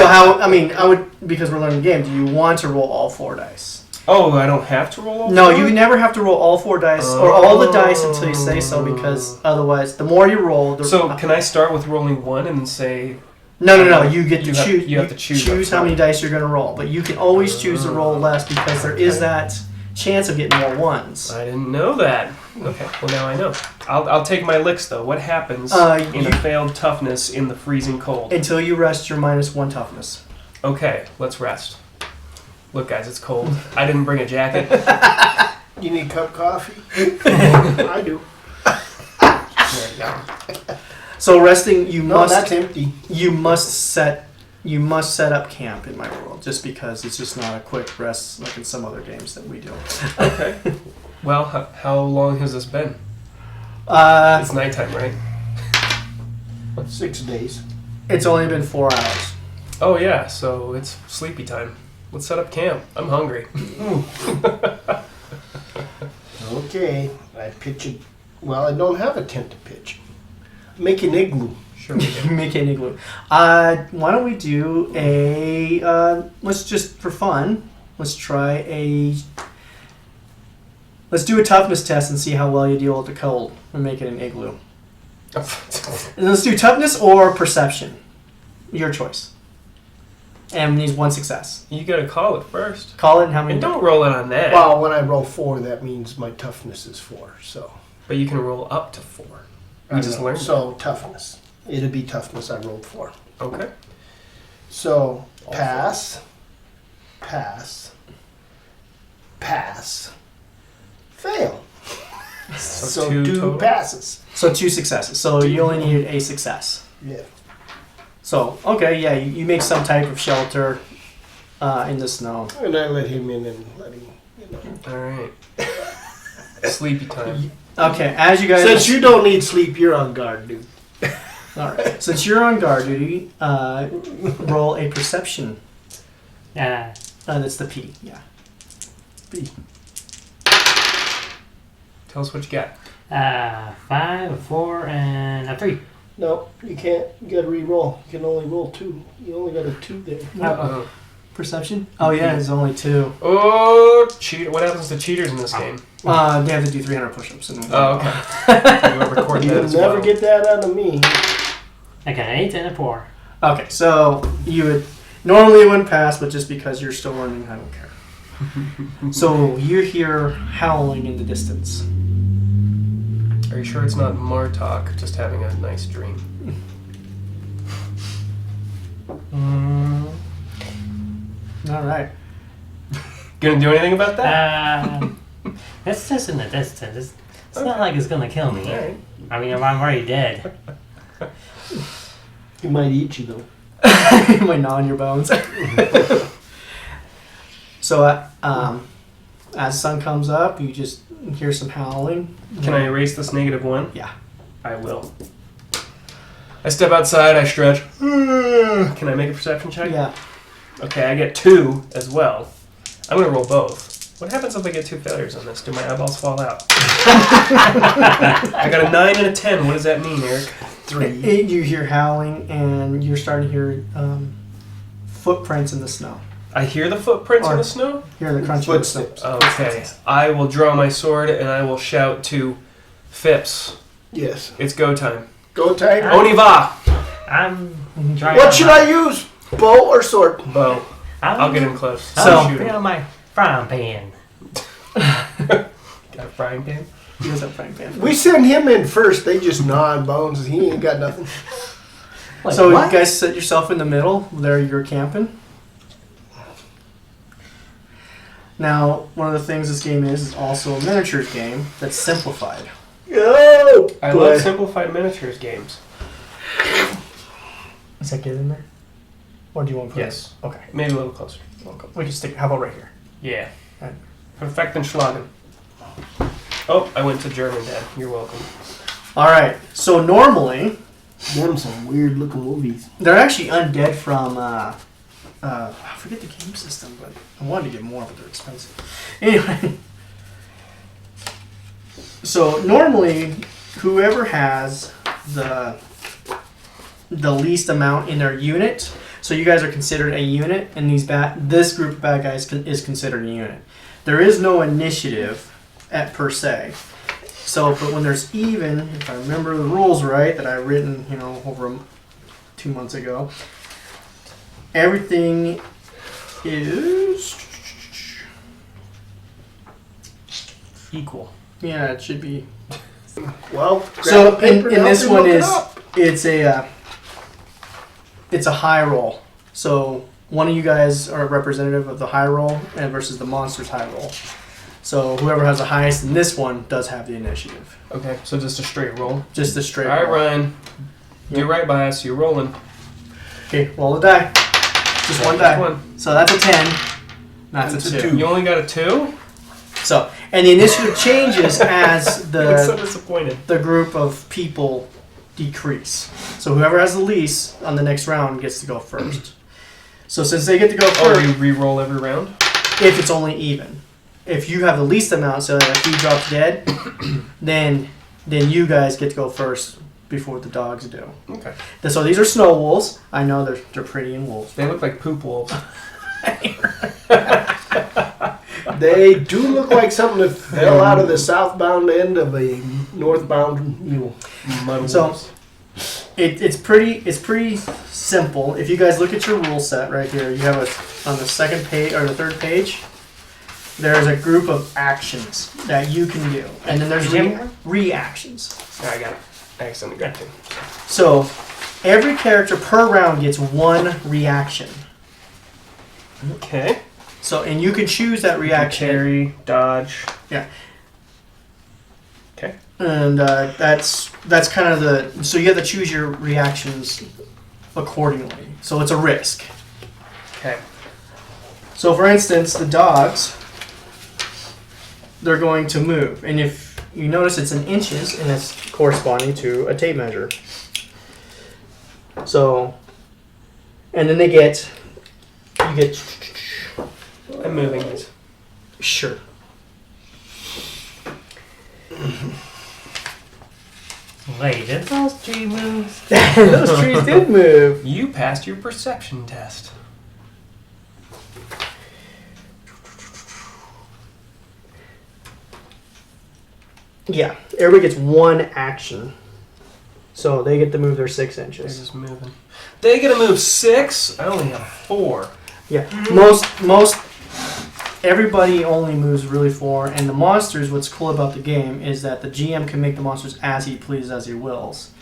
how? I mean, I would, because we're learning the game. Do you want to roll all 4 dice? Oh, I don't have to roll all No, 4? you never have to roll all 4 dice or all the dice until you say so, because otherwise, the more you roll, the So can I start with rolling 1 and say... No. You get to You have- choose. you have to choose how up many front. dice you're going to roll, but you can always choose to roll less, because there is that chance of getting more ones. I didn't know that. Okay, well now I know. I'll take my licks though. What happens in you- a failed toughness in the freezing cold? Until you rest your -1 toughness. Okay, let's rest. Look guys, it's cold. I didn't bring a jacket. you need a cup of coffee. I do. There you go. So resting, you No, must that's empty. you must set up camp in my world, just because it's just not a quick rest like in some other games that we do. Okay. Well, how long has this been? It's nighttime, right? 6 days. It's only been 4 hours. Oh yeah, so it's sleepy time. Let's set up camp. I'm hungry. Okay. I pitch it. Well, I don't have a tent to pitch. Make an igloo. Sure we can. Make an igloo. Why don't we do let's just, for fun, let's try Let's do a toughness test and see how well you deal with the cold and make it an igloo. And let's do toughness or perception. Your choice. And needs one success. You gotta call it first. Call it and how many? And don't roll it on that. Well, when I roll 4, that means my toughness is 4. So But you can roll up to 4. I You just know. learned So toughness. It'd be toughness. I rolled 4. that. Okay. So All pass, fail. So two 2 total? passes. So 2 successes. So you only needed a success. Yeah. So, okay, yeah, you make some type of shelter in the snow. And I let him in and let him, you know. All right. Sleepy time. Okay, as you guys... Since you don't need sleep, you're on guard, dude. All right. Since you're on guard duty, roll a perception. That's the P, yeah. P. Tell us what you got. 5, a 4, and a 3. No, you can't. You gotta re-roll. You can only roll 2. You only got a 2 there. Uh-oh. Perception? Oh, yeah, it's only 2. Oh, cheat! What happens to cheaters in this game? They have to do 300 push-ups. Oh, okay. You have recorded that You'll as never well. get that out of me. I got an 8 and a 4. Okay, so you would... Normally it wouldn't pass, but just because you're still learning, I don't care. So you hear howling in the distance. Are you sure it's not Martok just having a nice dream? All right. Gonna do anything about that? It's just in the distance. It's not like it's gonna kill me. Alright. I mean, I'm already dead. He might eat you, though. My gnaw on your bones. So as the sun comes up, you just hear some howling. Can I erase this -1? Yeah. I will. I step outside, I stretch. Can I make a perception check? Yeah. Okay, I get 2 as well. I'm gonna roll both. What happens if I get 2 failures on this? Do my eyeballs fall out? I got a 9 and a 10. What does that mean, Eric? 3. You hear howling, and you're starting to hear footprints in the snow. I hear the footprints in Or- the snow? Hear the crunching of the snow. Footsteps. Okay. I will draw my sword and I will shout to Phipps. Yes. It's go time. Go time. On y va! I'm trying. What should I use? Bow or sword? Bow. I'll get him close. So- I'll shoot Bring him. out my frying pan. Got a frying pan? He does have frying pan. We send him in first. They just gnaw on bones. He ain't got nothing. So what? you guys set yourself in the middle. There you're camping. Now, one of the things this game is also a miniatures game that's simplified. Oh, I boy. love simplified miniatures games. Is that good in there? Or do you want to put Yes. it? Okay. Maybe a little closer. We can stick. How about right here? Yeah. Right. Perfektenschlagen. Oh, I went to German, Dad. You're welcome. All right. So normally Them some weird looking movies. they're actually undead from. I forget the game system, but I wanted to get more, but they're expensive. Anyway. So normally, whoever has the least amount in their unit. So you guys are considered a unit, and this group of bad guys is considered a unit. There is no initiative per se. So, but when there's even, if I remember the rules right, that I written, over 2 months ago, everything is Equal. yeah, it should be. Well, grab So a paper in and this help me one look it is up. it's a high roll. So one of you guys are a representative of the high roll and versus the monster's high roll. So whoever has the highest in this one does have the initiative. Okay, so just a straight roll. Just the straight All right, roll. Ryan. Do right by us. You're rolling. Okay, roll the die. Just one die. One. So that's a 10. That's That's a a 2. two. You only got a 2? So, and the initiative changes as I'm so the disappointed. group of people decrease. So whoever has the least on the next round gets to go first. So since they get to go Oh, first, you re-roll every round? if it's only even. If you have the least amount, so that if he drops dead, then you guys get to go first before the dogs do. Okay. So these are snow wolves. I know they're pretty in wolves. They look like poop wolves. They do look like something that fell out of the southbound end of a northbound mule. So it's pretty simple. If you guys look at your rule set right here, you have on the second page or the third page. There's a group of actions that you can do, and then there's reactions. I got it. I accidentally got two. So every character per round gets one reaction. Okay. So, and you can choose that reaction. Carry, dodge. Yeah. Okay. And that's kind of so you have to choose your reactions accordingly. So it's a risk. Okay. So for instance, the dogs, they're going to move. And if you notice it's in inches and it's corresponding to a tape measure. So, and then you get I'm moving. Sure. Wait, did those trees move? Those trees did move. You passed your perception test. Yeah, everybody gets one action. So they get to move their 6 They're inches. just moving. They get to move 6. I only have 4. Yeah, most everybody only moves really 4, and the monsters. What's cool about the game is that the GM can make the monsters as he pleases, as he wills.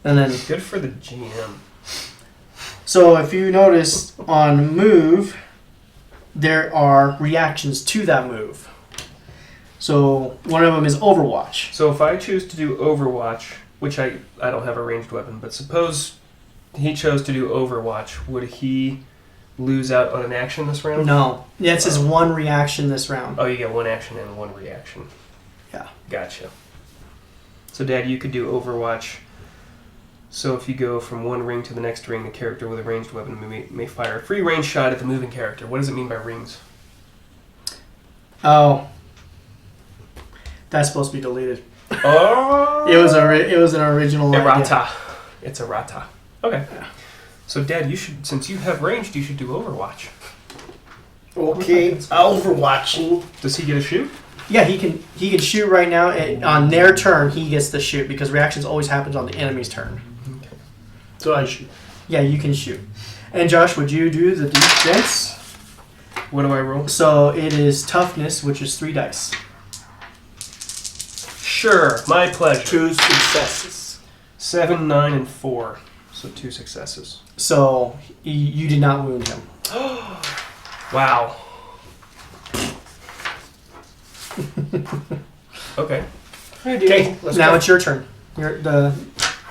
And then, Good for the GM. so if you notice on move, there are reactions to that move. So one of them is Overwatch. So if I choose to do Overwatch, which I don't have a ranged weapon, but suppose he chose to do Overwatch, would he lose out on an action this round? No, yeah, it says one reaction this round. Oh, you get one action and one reaction. Yeah. Gotcha. So, Dad, you could do Overwatch. So if you go from one ring to the next ring, the character with a ranged weapon may fire a free range shot at the moving character. What does it mean by rings? Oh, that's supposed to be deleted. Oh! It was an original idea. Errata. It's errata. Okay. So, Dad, since you have ranged, you should do Overwatch. Okay, overwatching. Does he get a shoot? Yeah, he can shoot right now. And on their turn, he gets to shoot because reactions always happens on the enemy's turn. Okay. So I shoot. Yeah, you can shoot. And Josh, would you do the defense? What do I roll? So it is toughness, which is 3 dice. Sure, my pleasure. 2 successes. 7, 9, and 4. So 2 successes. So you did not wound him. Wow. Okay. Okay, let's Now go. it's your turn.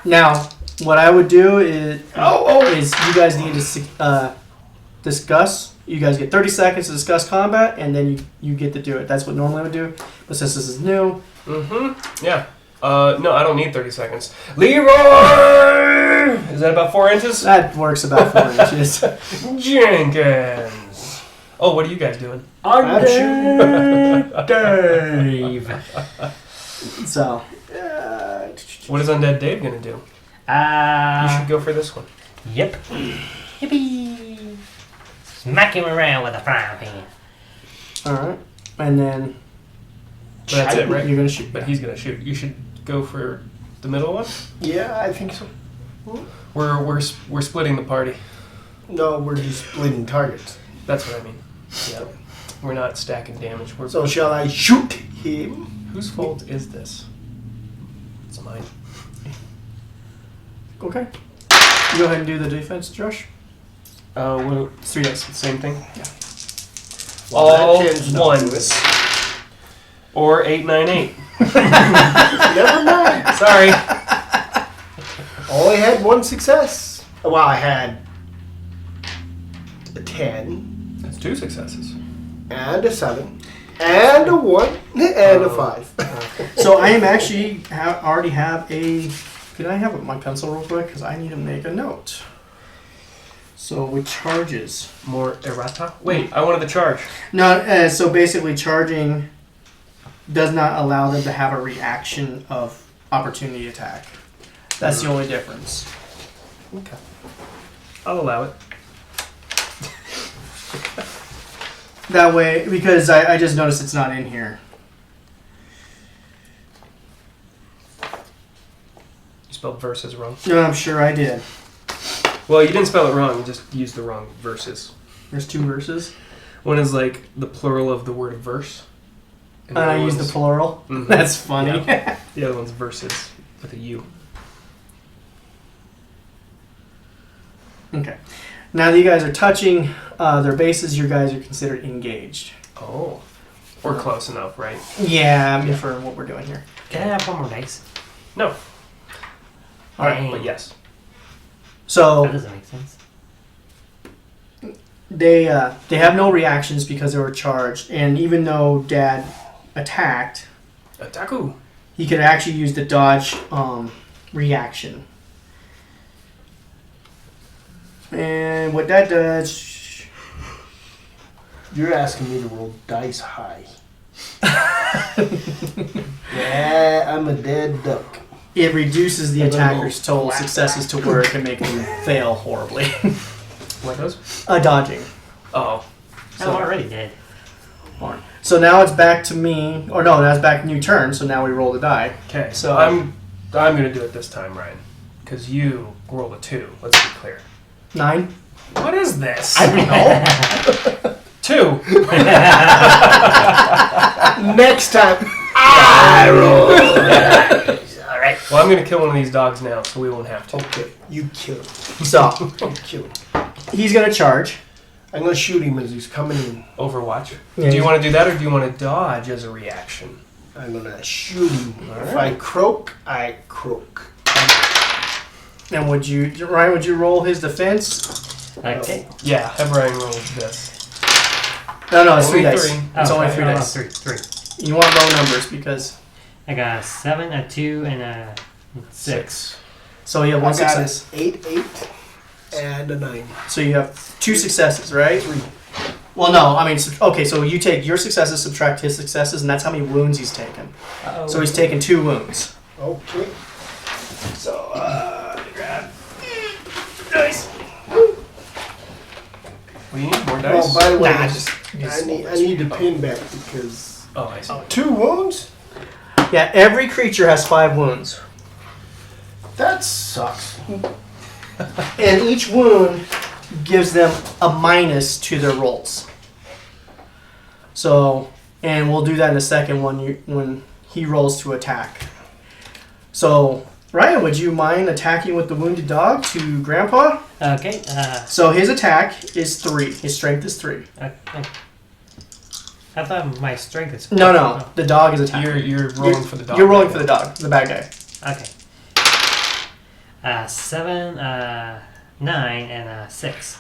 Now what I would do is you guys need to discuss. You guys get 30 seconds to discuss combat, and then you get to do it. That's what normally I would do. But since this is new, Yeah. No, I don't need 30 seconds. Leroy! Is that about 4 inches? that works about 4 inches. Jenkins! Oh, what are you guys doing? I'm shooting. Dave. So. What is Undead Dave gonna do? You should go for this one. Yep. Yippee! Smack him around with a frying pan. All right, and then. But that's it, right? You're gonna shoot. But he's gonna shoot. You should go for the middle one. Yeah, I think so. We're splitting the party. No, we're just splitting targets. That's what I mean. Yeah. We're not stacking damage. So shall I shoot him? Whose fault is this? It's mine. Okay. You go ahead and do the defense, Josh. Well, It's 3 dice. same thing. Well, All that tends not to do ones. Or 898. Never mind. Sorry. Only had 1 success. Well, I had a 10 That's 2 successes. and a 7 and a 1 and a 5. So I am actually already have a. Can I have my pencil real quick? Because I need to make a note. So with charges. More errata? Wait, I wanted the charge. No, so basically charging does not allow them to have a reaction of opportunity attack. That's the only difference. Okay. I'll allow it. That way, because I just noticed it's not in here. You spelled versus wrong. No, I'm sure I did. Well, you didn't spell it wrong. You just used the wrong verses. There's 2 verses. One is like the plural of the word verse. And I used the plural. Mhm. That's funny. Yeah. The other one's versus with a U. Okay. Now that you guys are touching their bases, you guys are considered engaged. Oh. We're close enough, right? Yeah, I mean, for what we're doing here. Can I have one more dice? No. All right. Dang. But yes. That So doesn't make sense. they have no reactions because they were charged, and even though Dad attacked, Attaku. he could actually use the dodge reaction. And what that does, You're asking me to roll dice high. Yeah, I'm a dead duck. it reduces the A little attacker's total flat successes to where it can make them fail horribly. What those? Dodging. Oh. I'm already dead. So now it's back to me, or no, now it's back new turn. So now we roll the die. Okay. So- I'm gonna do it this time, Ryan. Because you rolled a 2. Let's be clear. 9. What is this? I don't know. 2. Next time, I roll. All right. Well, I'm gonna kill one of these dogs now, so we won't have to. Okay, you kill him. So You kill him. he's gonna charge. I'm gonna shoot him as he's coming in. Overwatch. Yeah, Do you want to do that, or do you want to dodge as a reaction? I'm gonna shoot him. If Alright. I croak, I croak. And Ryan? Would you roll his defense? Okay. Yeah, have Ryan roll this. No, it's 3 Only dice. 3. It's Oh, only okay. 3 Oh, dice. 3. You want low numbers because I got a 7, a 2, and a 6. so you have one I got success. an 8, and a 9. So you have 2 successes, right? 3. Well, no, I mean, okay. So you take your successes, subtract his successes, and that's how many wounds he's taken. Uh-oh. So he's taken 2 wounds. Okay. So grab dice. Well, you need more Oh, dice. by the way, Nah, I just need the pin back because Oh, I see. 2 wounds? Yeah, every creature has 5 wounds, That sucks. and each wound gives them a minus to their rolls. So, and we'll do that in a second when he rolls to attack. So, Ryan, would you mind attacking with the wounded dog to Grandpa? Okay. So his attack is 3. His strength is 3. I thought my strength is. No, the dog is attacking. You're rolling for the dog. You're rolling for the dog, the bad guy. Okay. 7, 9, and 6.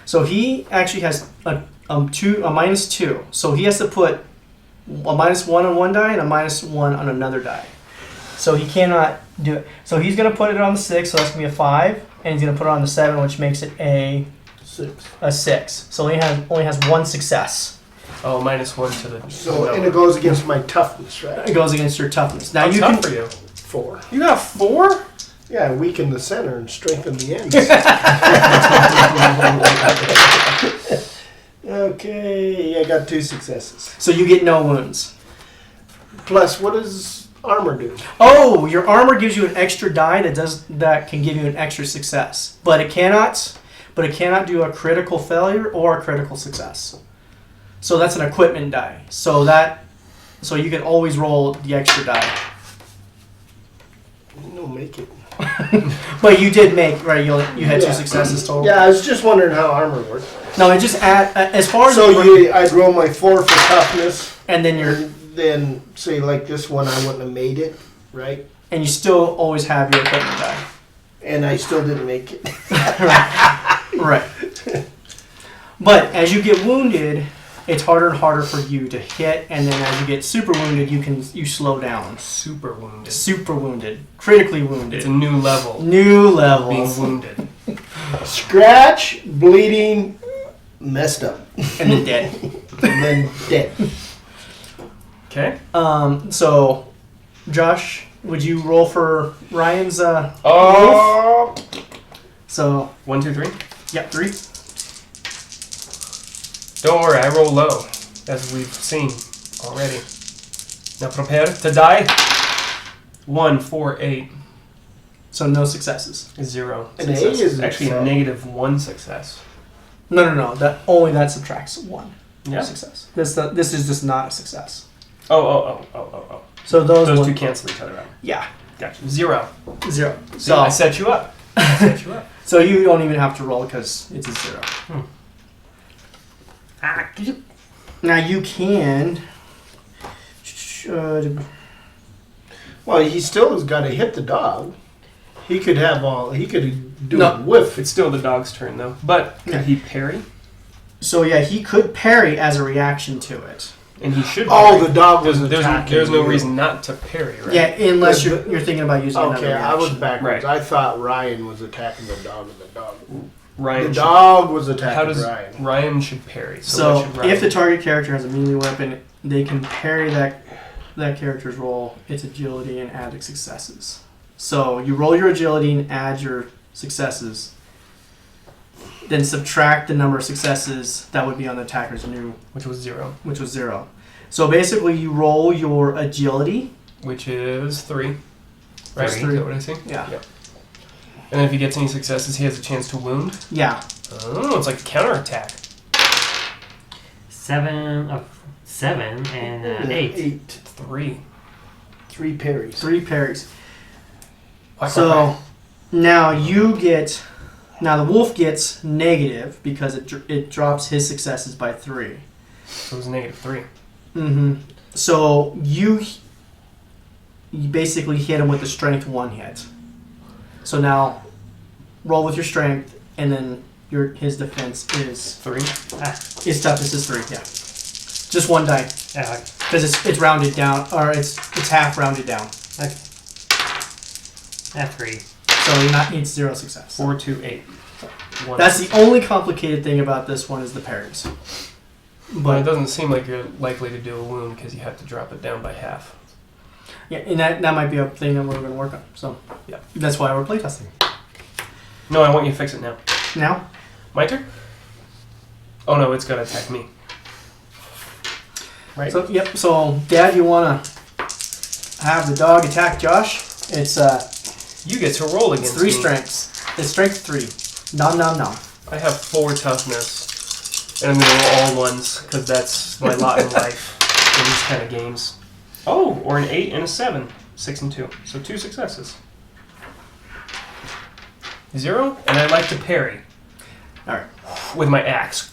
So he actually has a minus 2. So he has to put a minus 1 on one die and a minus 1 on another die. So he cannot do it. So he's gonna put it on the 6, so that's gonna be a 5, and he's gonna put it on the 7, which makes it a 6. So he only has 1 success. Oh, minus 1 to the. So, and it goes against my toughness, right? It goes against your toughness. Now How you tough can. for you? 4. You got 4? Yeah, weaken the center and strengthen the ends. Okay, I got 2 successes. So you get no wounds. Plus, what does armor do? Oh, your armor gives you an extra die that can give you an extra success, but it cannot do a critical failure or a critical success. So that's an equipment die. So you can always roll the extra die. No, make it. But you did make right. You had 2 Yeah. successes total. Yeah, I was just wondering how armor works. No, it just as far as So I'd roll my 4 for toughness, and then and then say like this one, I wouldn't have made it, right? and you still always have your equipment die. And I still didn't make it. Right. But as you get wounded, it's harder and harder for you to hit, and then as you get super wounded, you slow down. Super wounded. Super wounded, critically wounded. It's a new level. New Being levels, wounded. Scratch, bleeding, messed up, and then dead. and then dead. Okay. So, Josh, would you roll for Ryan's? Oh. So, 1, 2, 3. yep, 3. Don't worry, I roll low. as we've seen already. Now prepare to die. 1, 4, 8. So no successes. 0. An A success. is actually a success. -1 success. No. That subtracts 1 Yeah. success. This is just not a success. Oh. So those Those one- two cancel each other out. Yeah, Gotcha. 0. 0. So I set you up. So you don't even have to roll because it's a 0. Now you can. Well, he still has got to hit the dog. He could do No. a whiff. It's still the dog's turn though. But could Yeah. he parry? So yeah, he could parry as a reaction to it. And he should. Oh, parry. the dog was There's attacking. no you. reason not to parry, right? Yeah, unless But- you're thinking about using another Okay, I was reaction. backwards. Right. I thought Ryan was attacking the dog, and the dog. Ryan. The should- dog was attacking How does Ryan. Ryan should parry? what So should Ryan if the do? target character has a melee weapon, they can parry that character's roll, its agility, and add successes. So you roll your agility and add your successes. Then subtract the number of successes that would be on the attacker's new, which was 0, which was 0. So basically, you roll your agility. which is 3. Right? That's Is 3. that what I see? Yeah. And then if he gets any successes, he has a chance to wound. Yeah. Oh, it's like a counterattack. 7 and 8. 3. 3 parries. 3 parries. Whack, So whack, whack. now now the wolf gets negative because it drops his successes by 3. So it was -3. Mm-hmm. So you basically hit him with the strength 1 hit. So now roll with your strength, and then his defense is 3. his toughness is 3. Yeah, just 1 die because it's rounded down, or it's half rounded down. At 3. So it's 0 success. 4, 2, 8. 1. That's the only complicated thing about this one is the parries. But it doesn't seem like you're likely to do a wound because you have to drop it down by half. Yeah, and that might be a thing that we're going to work on. So Yeah. that's why we're playtesting. No, I want you to fix it now. Now, My turn? Oh no, it's got to attack me. Right? so yep. So Dad, you want to have the dog attack Josh? It's you get to roll against 3 me. strengths. It's strength 3. Nom nom nom. I have 4 toughness. And I'm going to roll all 1s because that's my lot in life in these kind of games. Oh, or an 8 and a 7. 6 and 2. So 2 successes. 0, and I like to parry. All right. With my axe.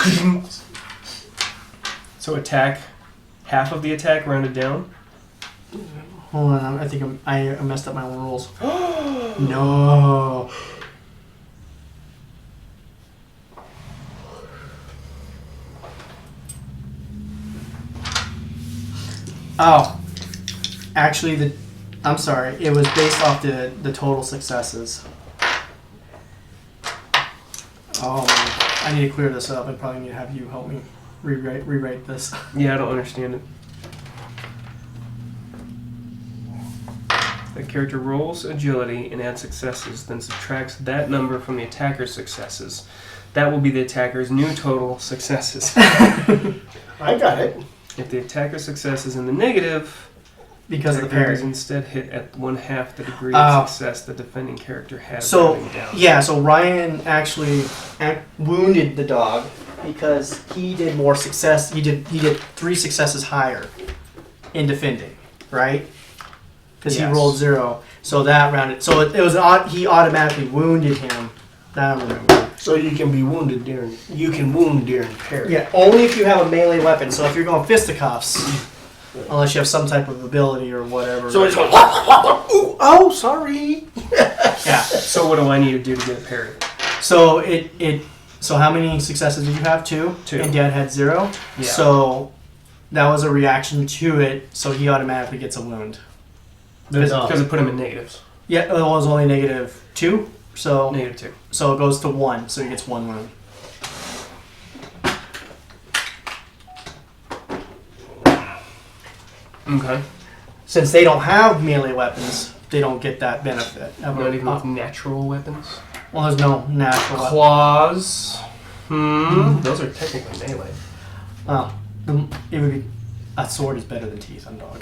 So attack, half of the attack rounded down. Hold on. I think I messed up my own rules. No. Oh, actually, I'm sorry. It was based off the total successes. Oh, man. I need to clear this up. I probably need to have you help me rewrite this. Yeah, I don't understand it. The character rolls agility and adds successes, then subtracts that number from the attacker's successes. That will be the attacker's new total successes. I got it. If the attacker's success is in the negative, Because of the attacker parry. is instead hit at 1/2 the degree Oh. of success the defending character had. So, rounding down. yeah, so Ryan actually wounded the dog because he did more success. He did 3 successes higher in defending, right? Because Yes. he rolled 0. So that rounded. So it was he automatically wounded him. That I remember. So you can be wounded during. You can wound during parry. Yeah, only if you have a melee weapon. So if you're going fisticuffs, unless you have some type of ability or whatever. So it's going. Ooh, oh, sorry. yeah. So what do I need to do to get a parry? So So how many successes did you have? 2? 2. And Dad had 0? Yeah. So that was a reaction to it, so he automatically gets a wound. Because it put him in negatives. Yeah, it was only -2, so -2. so it goes to 1, so he gets 1 wound. Okay. Since they don't have melee weapons, they don't get that benefit. Not even with natural weapons. Well, there's no natural weapon. Claws. Those are technically melee. Oh. It would be a sword is better than teeth on dog.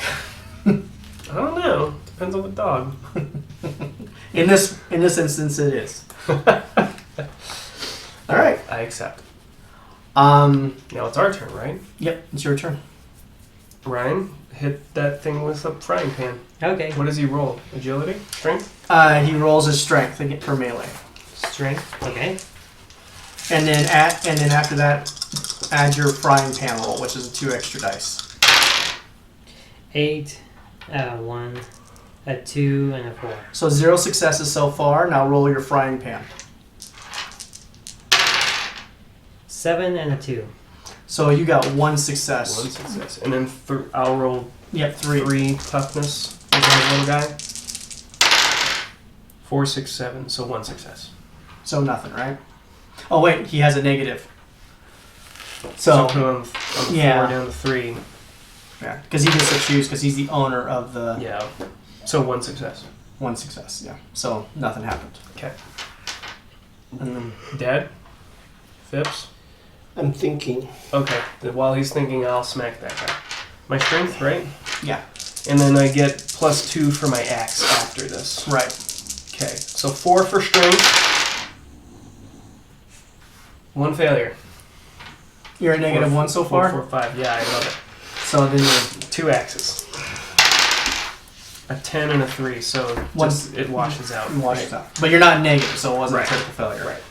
I don't know. Depends on the dog. In this instance, it is. All right. I accept. Now it's our turn, right? Yep, it's your turn. Ryan, hit that thing with a frying pan. Okay. What does he roll? Agility? Strength? He rolls his strength for melee, Strength. Okay. and then after that, add your frying pan roll, which is 2 extra dice. 8, 1, a 2, and a 4. So 0 successes so far. Now roll your frying pan. 7 and a 2. So you got 1 success. 1 success. And then I'll roll Yep, 3. 3 toughness with my little guy. 4, 6, 7. So 1 success. So nothing, right? Oh wait, he has a negative. So put on the 4 down to 3. yeah, because he gets to choose because he's the owner of the Yeah. So 1 success. 1 success. Yeah. So nothing happened. Okay. And then Dad? Phipps? I'm thinking. Okay. Then while he's thinking, I'll smack that guy. My strength, right? yeah, And then I get +2 for my axe after this. right. Okay. So 4 for strength. 1 failure. You're at negative 1 so far. 4, 4, 5. Yeah, I love it. So then you 2 axes. A 10 and a 3, so it washes out. wash it out. But you're not negative, so it wasn't Right. a critical failure. Right.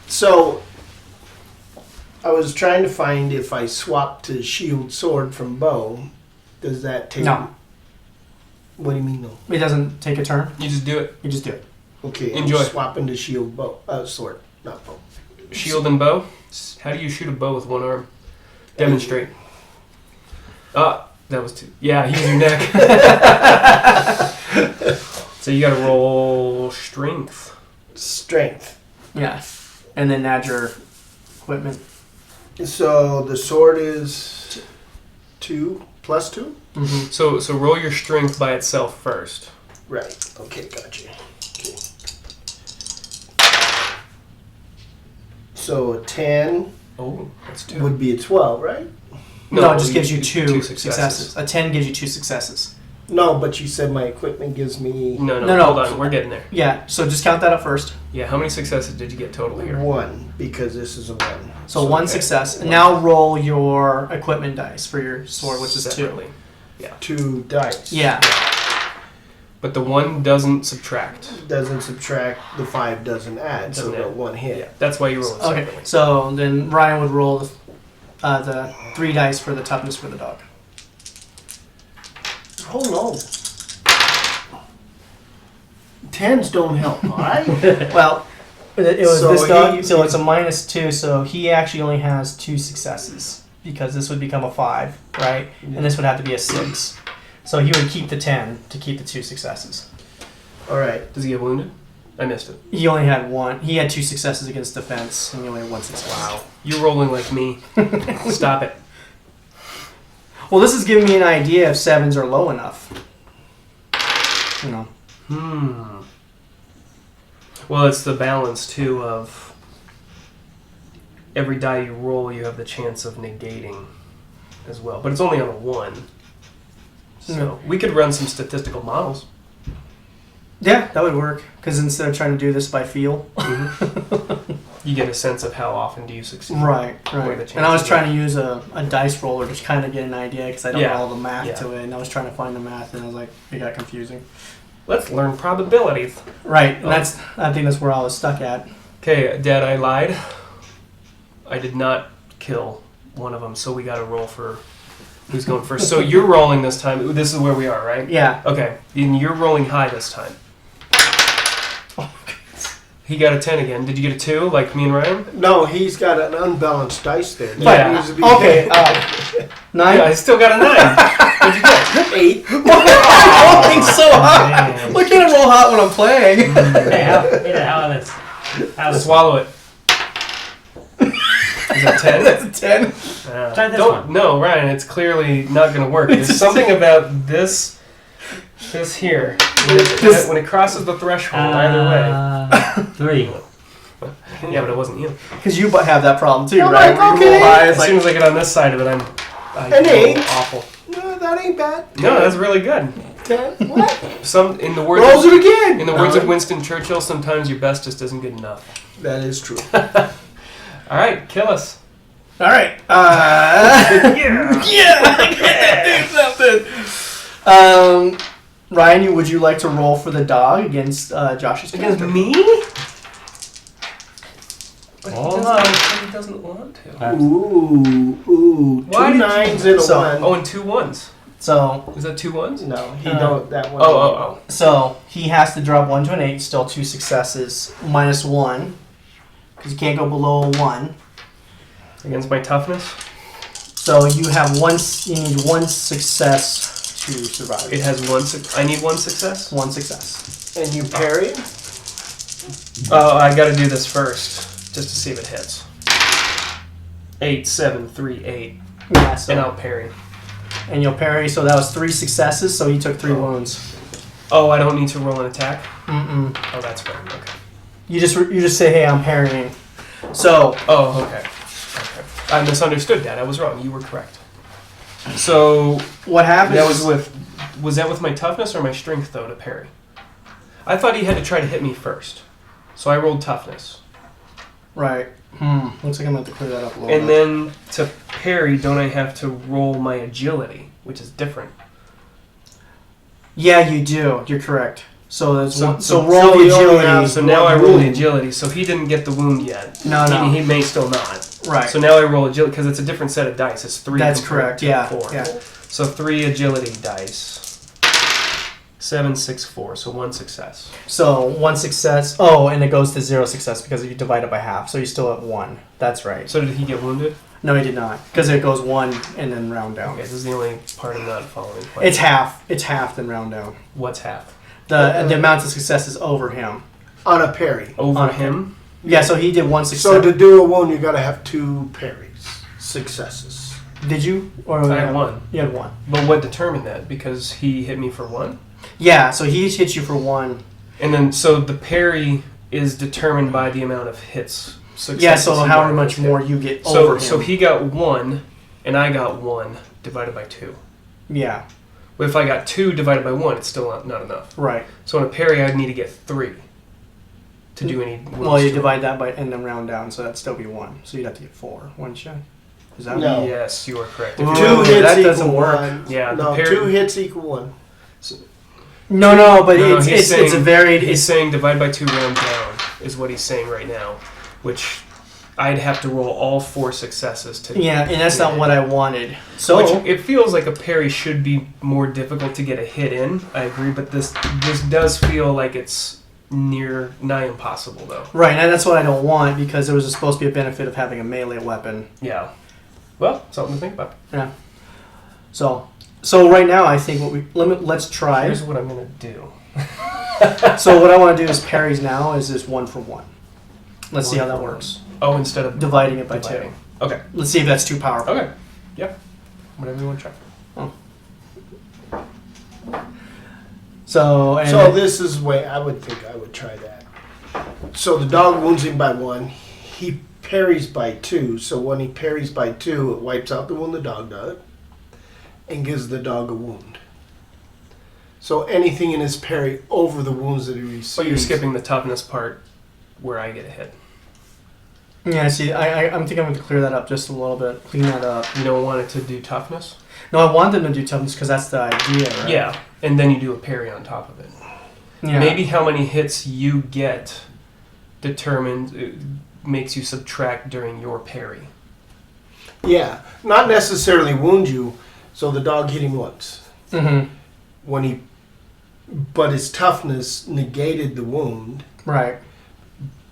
So, I was trying to find if I swap to shield sword from bow, does that take... No. What do you mean no? It doesn't take a turn. You just do it. You just do it. Okay, Enjoy. I'm swapping to shield bow, sword, not bow. Shield and bow. How do you shoot a bow with 1 arm? Demonstrate. That was 2. Yeah, use your neck. So you gotta roll strength. Strength. Yeah. And then add your equipment. So the sword is 2 plus 2? Mm-hmm. So roll your strength by itself first. Right. Okay, gotcha. Okay. So a 10 Oh, that's 2. would be a 12, right? No, it just gives you 2 2 successes. A 10 gives you 2 successes. No, but you said my equipment gives me No, No. hold on. We're getting there. Yeah, so just count that up first. Yeah, how many successes did you get total here? 1 because this is a 1. So 1 success. And now roll your equipment dice for your sword, which is 2. Separately. 2 dice. Yeah. But the 1 doesn't subtract. Doesn't subtract, the 5 doesn't add, so Doesn't the add. 1 hit. Yeah, that's why you roll it Okay, separately. so then Ryan would roll the 3 dice for the toughness for the dog. Oh no. 10s don't help, alright? Well, it was So this dog, he- so it's a -2, so he actually only has 2 successes because this would become a 5, right? Yeah. And this would have to be a 6. So he would keep the 10 to keep the 2 successes. Alright. Does he get wounded? I missed it. He only had 1. He had 2 successes against defense, and he only had 1 success. Wow. You're rolling like me. Stop it. Well, this is giving me an idea if 7s are low enough. You know. Well, it's the balance, too, of every die you roll, you have the chance of negating as well. But it's only on a 1. So we could run some statistical models. Yeah, that would work. Because instead of trying to do this by feel. You get a sense of how often do you succeed. Right, Where right. the And I was chances trying to use a dice roller to kind of get an idea because I don't Yeah, know all the math yeah. to it. And I was trying to find the math and I was like, it got confusing. Let's learn probabilities. Right, and Oh. I think that's where I was stuck at. Okay, Dad, I lied. I did not kill one of them, so we got to roll for who's going first. So you're rolling this time. This is where we are, right? Yeah. Okay, and you're rolling high this time. He got a 10 again. Did you get a 2 like me and Ryan? No, he's got an unbalanced dice there. But, That needs to be okay, 9? Yeah, I still got a 9. What'd you get? 8. I'm rolling so hot. Man. Why can't I roll hot when I'm playing? Hey, how this? How this? Swallow it. Is that 10? That's a 10. Try this Don't, one. no, Ryan, it's clearly not going to work. There's something about this here. When it crosses the threshold, either way. 3. Yeah, but it wasn't you. Because you have that problem too, I'm right? like, Where you roll okay. high, As it's soon like, as I get on this side of it, I'm I An roll 8. Awful. No, that ain't bad. No, that's really good. 10. What? Some in the words Rolls it again. in the words of Winston Churchill, sometimes your best just isn't good enough. That is true. All right, kill us. All right. Yeah. Do something. Ryan, would you like to roll for the dog against Josh's Against character? me? But he doesn't want to. Ooh. Why 2 did 9s and a So- 1. Oh, and 2 1s. So, Is that 2 1s? No, he don't. That one. Oh. so he has to drop 1 to an 8, still 2 successes, -1, because you can't go below a 1. Against my toughness? So you have you need 1 success to survive. It has I need 1 success? 1 success. And you parry? Oh, I gotta do this first, just to see if it hits. 8, 7, 3, 8. Yeah, so, And I'll parry. and you'll parry, so that was 3 successes, so he took 3 wounds. Oh, I don't need to roll an attack? Mm-mm. Oh, that's fine. Okay. You just say, hey, I'm parrying. So, Oh, okay. I misunderstood that. I was wrong. You were correct. So what happens that is... was that with my toughness or my strength though to parry? I thought he had to try to hit me first, so I rolled toughness. Right. Looks like I'm going to have to clear that up a little And bit. then to parry, don't I have to roll my agility, which is different? Yeah, you do. You're correct. So that's So- one, so roll the we only agility. have So now I roll the wound. agility. So he didn't get the wound yet. No, no. He may still not. Right. So now I roll agility because it's a different set of dice. It's 3. That's compared correct. to Yeah. 4. Yeah. So 3 agility dice. 7, 6, 4. So 1 success. So 1 success. Oh, and it goes to 0 success because you divide it by half. So you still have 1. That's right. So did he get wounded? No, he did not. Because it goes 1 and then round down. Okay, this is the only part I'm not following. Quite. It's half. It's half then round down. What's half? The amount of successes over him. On a parry. Over On him? Yeah, so he did 1 success. So to do a wound, you gotta have 2 parries. Successes. Did you? Or I had 1. You had 1. But what determined that? Because he hit me for 1? Yeah, so he hits you for 1. And then, so the parry is determined by the amount of hits. Yeah, so he however got much hit. more you get So, over him. so he got 1, and I got 1 divided by 2. Yeah, But if I got 2 divided by 1, it's still not enough. right. So in a parry, I'd need to get 3 to do any wounds Well, you to it. divide that by and then round down, so that'd still be 1. So you'd have to get 4. 1 shot. Is that No. Yes, you are correct. Ooh. If 2 you're- hits that equal doesn't work. 1. Yeah, the No, parry- 2 hits equal 1. No, but No, it's he's it's a saying- varied. He's It's, saying divide by 2 round down is what he's saying right now, which I'd have to roll all 4 successes to. yeah, and that's not what I wanted. So Which it feels like a parry should be more difficult to get a hit in. I agree, but this does feel like it's nigh impossible though. right, and that's what I don't want because there was supposed to be a benefit of having a melee weapon. Yeah. Well, something to think about. Yeah. So right now I think let's try. Here's what I'm gonna do. So what I want to do is parries now is just 1 for 1. Let's see how that 1 for works. Oh, instead of Dividing it by dividing. 2. Okay. Let's see if that's too powerful. Okay. Yep. Whatever you want to try. So and So this is the way I would think I would try that. So the dog wounds him by 1. He parries by 2. So when he parries by 2, it wipes out the wound the dog does and gives the dog a wound. So anything in his parry over the wounds that he receives. But you're skipping the toughness part where I get a hit. yeah, see, I'm thinking I'm going to clear that up just a little bit, clean that up. You don't want it to do toughness? No, I want them to do toughness because that's the idea, right? Yeah. And then you do a parry on top of it. Yeah. Maybe how many hits you get makes you subtract during your parry. Yeah, not necessarily wound you. So the dog hit him once. Mm-hmm. But his toughness negated the wound. Right.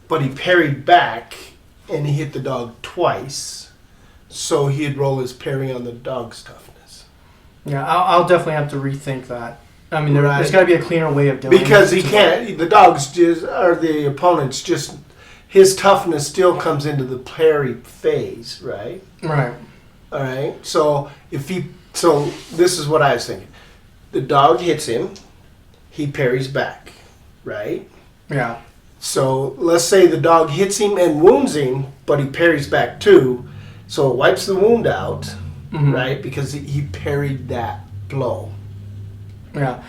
But he parried back and he hit the dog twice. So he'd roll his parry on the dog's toughness. Yeah, I'll definitely have to rethink that. I mean, Right. there's got to be a cleaner way of doing it. Because he can't, the dog's just, or the opponent's just, his toughness still comes into the parry phase, right? Right. All right. So so this is what I was thinking. The dog hits him, he parries back, right? Yeah. So let's say the dog hits him and wounds him, but he parries back too. So it wipes the wound out. right? Because he parried that blow. Yeah.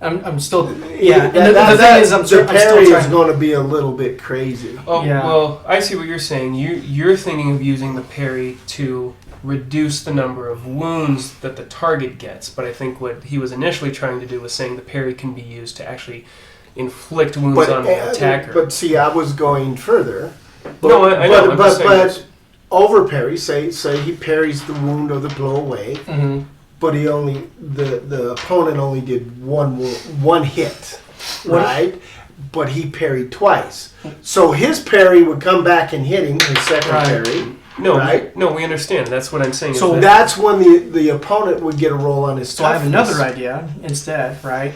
I'm still. Yeah. And the that thing is, I'm the still parry is trying. going to be a little bit crazy. Oh, Yeah. well, I see what you're saying. You're thinking of using the parry to reduce the number of wounds that the target gets, but I think what he was initially trying to do was saying the parry can be used to actually inflict wounds on the attacker. But see, I was going further. But, No, I know. I'm just saying this. over parry, say he parries the wound or the blow away, Mm-hmm. but the opponent only did one hit, right? But he parried twice, so his parry would come back and hit him. His second parry. No, right? we understand. That's what I'm saying. So is That's when the opponent would get a roll on his So I have toughness. another idea instead, right?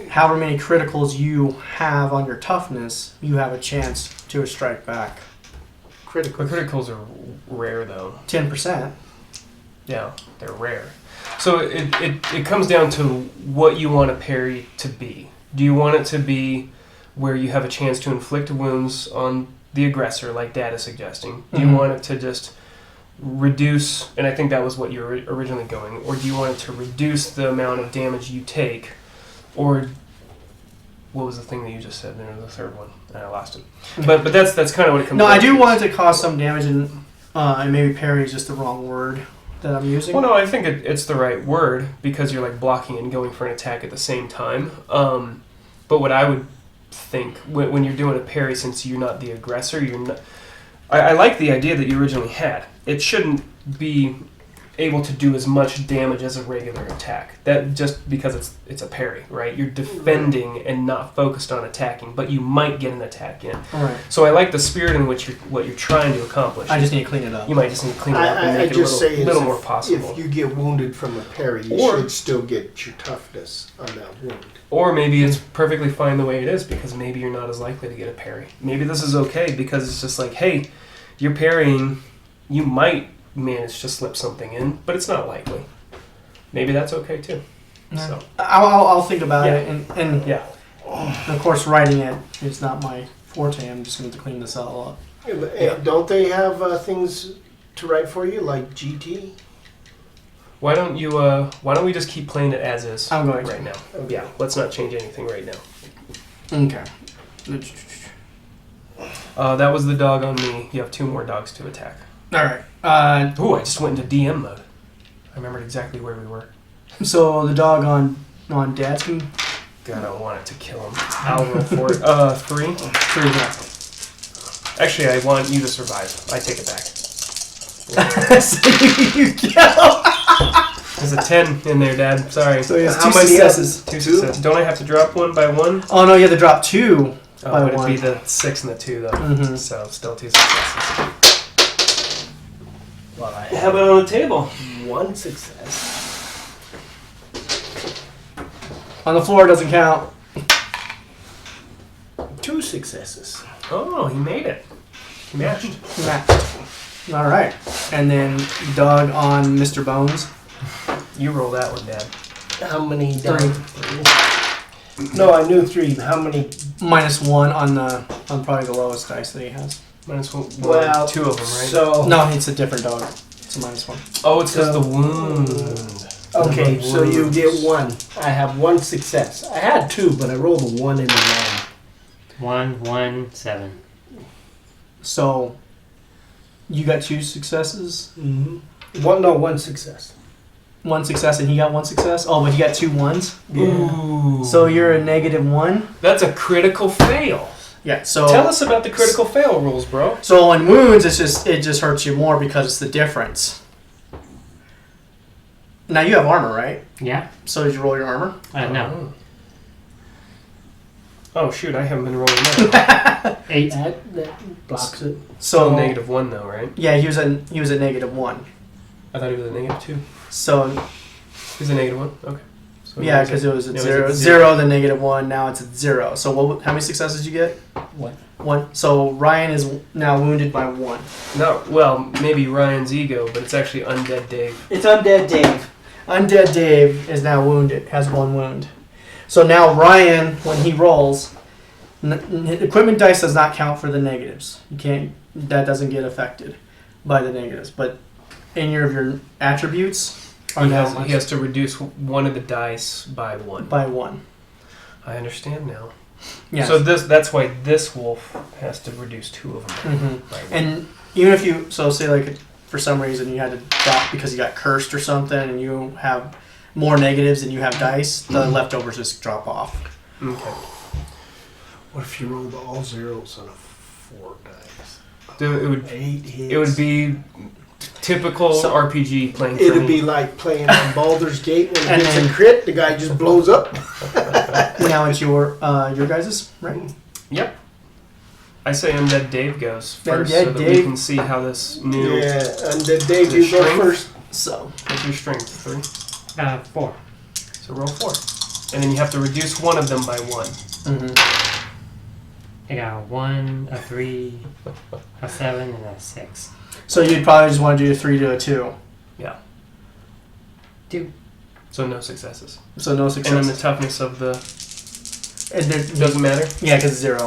However many criticals you have on your toughness, you have a chance to strike back. Critical. but criticals are rare, though. 10%. Yeah, they're rare. So it comes down to what you want a parry to be. Do you want it to be where you have a chance to inflict wounds on the aggressor, like Dad is suggesting? Do you want it to just reduce, and I think that was what you were originally going, or do you want it to reduce the amount of damage you take? Or what was the thing that you just said there, the third one? I lost it. But that's kind of what it comes No, down I do to. want it to cause some damage, and maybe parry is just the wrong word that I'm using. Well, no, I think it's the right word because you're like blocking and going for an attack at the same time. But what I would think when you're doing a parry, since you're not the aggressor, you're not. I like the idea that you originally had. It shouldn't be able to do as much damage as a regular attack. That just because it's a parry, right? You're defending and not focused on attacking, but you might get an attack in. All right. So I like the spirit in which what you're trying to accomplish. I just need to clean it up. You might just need to clean it up and make it a little more possible. If you get wounded from a parry, you Or- should still get your toughness on that wound. Or maybe it's perfectly fine the way it is because maybe you're not as likely to get a parry. Maybe this is okay because it's just like, hey, you're parrying, you might manage to slip something in, but it's not likely. Maybe that's okay too. Yeah. So I'll think about Yeah. it, and yeah, of course, writing it is not my forte. I'm just going to clean this all up. And don't they have things to write for you like GT? why don't we just keep playing it as is I'm going to. right now? Yeah, let's not change anything right now. Okay. That was the dog on me. You have 2 more dogs to attack. All right. Ooh, I just went into DM mode. I remembered exactly where we were. So the dog on Dad's can God, I want it to kill him. I'll roll for it. 3. 3 back. Actually, I want you to survive. I take it back. So you kill. There's a 10 in there, Dad. Sorry. So he has How 2 many successes. 2 successes. Don't I have to drop one by one? Oh no, you have to drop 2 Oh, by would it 1. be the 6 and the 2 though? Mhm. So still 2 successes. Well, How about on the table? One success. On the floor doesn't count. 2 successes. Oh, he made it. He matched. All right, and then dog on Mr. Bones. You roll that one, Dad. How many? 3. No, I knew 3. How many? -1 on probably the lowest dice that he has. Minus 1. Well, 2 of them, right? So No, it's a different dog. It's a -1. Oh, it says the wound. okay, so you get 1. I have 1 success. I had 2, but I rolled a 1 and a 9. 1, 1, 7. So you got 2 successes. Mm-hmm. One success. 1 success, and he got 1 success. Oh, but he got 2 1s. Ooh. So you're a -1. That's a critical fail. Yeah. So Tell us about the critical fail rules, bro. So on wounds, it just hurts you more because it's the difference. Now you have armor, right? Yeah? So did you roll your armor? No. Oh shoot, I haven't been rolling that. 8. That blocks it. So So -1 though, right? Yeah, he was a -1. I thought he was a -2. So He's a -1. Okay. So yeah, because it was at it was 0, at 0, then -1. Now it's at 0. So how many successes did you get? 1. 1. So Ryan is now wounded by 1. No, well, maybe Ryan's ego, but it's actually Undead Dave. It's Undead Dave. Undead Dave is now wounded, has 1 wound. So now Ryan, when he rolls, equipment dice does not count for the negatives. You can't. That doesn't get affected by the negatives. But any of your attributes are He now has, he has to reduce one of the dice by 1. by 1. I understand now. Yes. So that's why this wolf has to reduce 2 of them. Mhm. Right. And even if you, so say like for some reason you had to drop because you got cursed or something and you have more negatives than you have dice, the leftovers just drop off. Okay. What if you rolled all zeros on a 4 dice? Dude, 8 hits. it would be typical So- RPG playing for It'd me. be like playing on Baldur's Gate when And it gets then- a crit, the guy just blows up. Now it's your guys's, right? Yep. I say Undead Dave goes first Undead so that we Dave. can see how this new... Yeah, and then Dave, you go Strength? first. So What's your strength? 3? 4. So roll 4. And then you have to reduce one of them by 1. I got a 1, a 3, a 7, and a 6. so you'd probably just want to do a 3 to a 2. Yeah. 2. So no successes. So no And then the success. toughness of the... And there, Doesn't matter? yeah, because it's 0.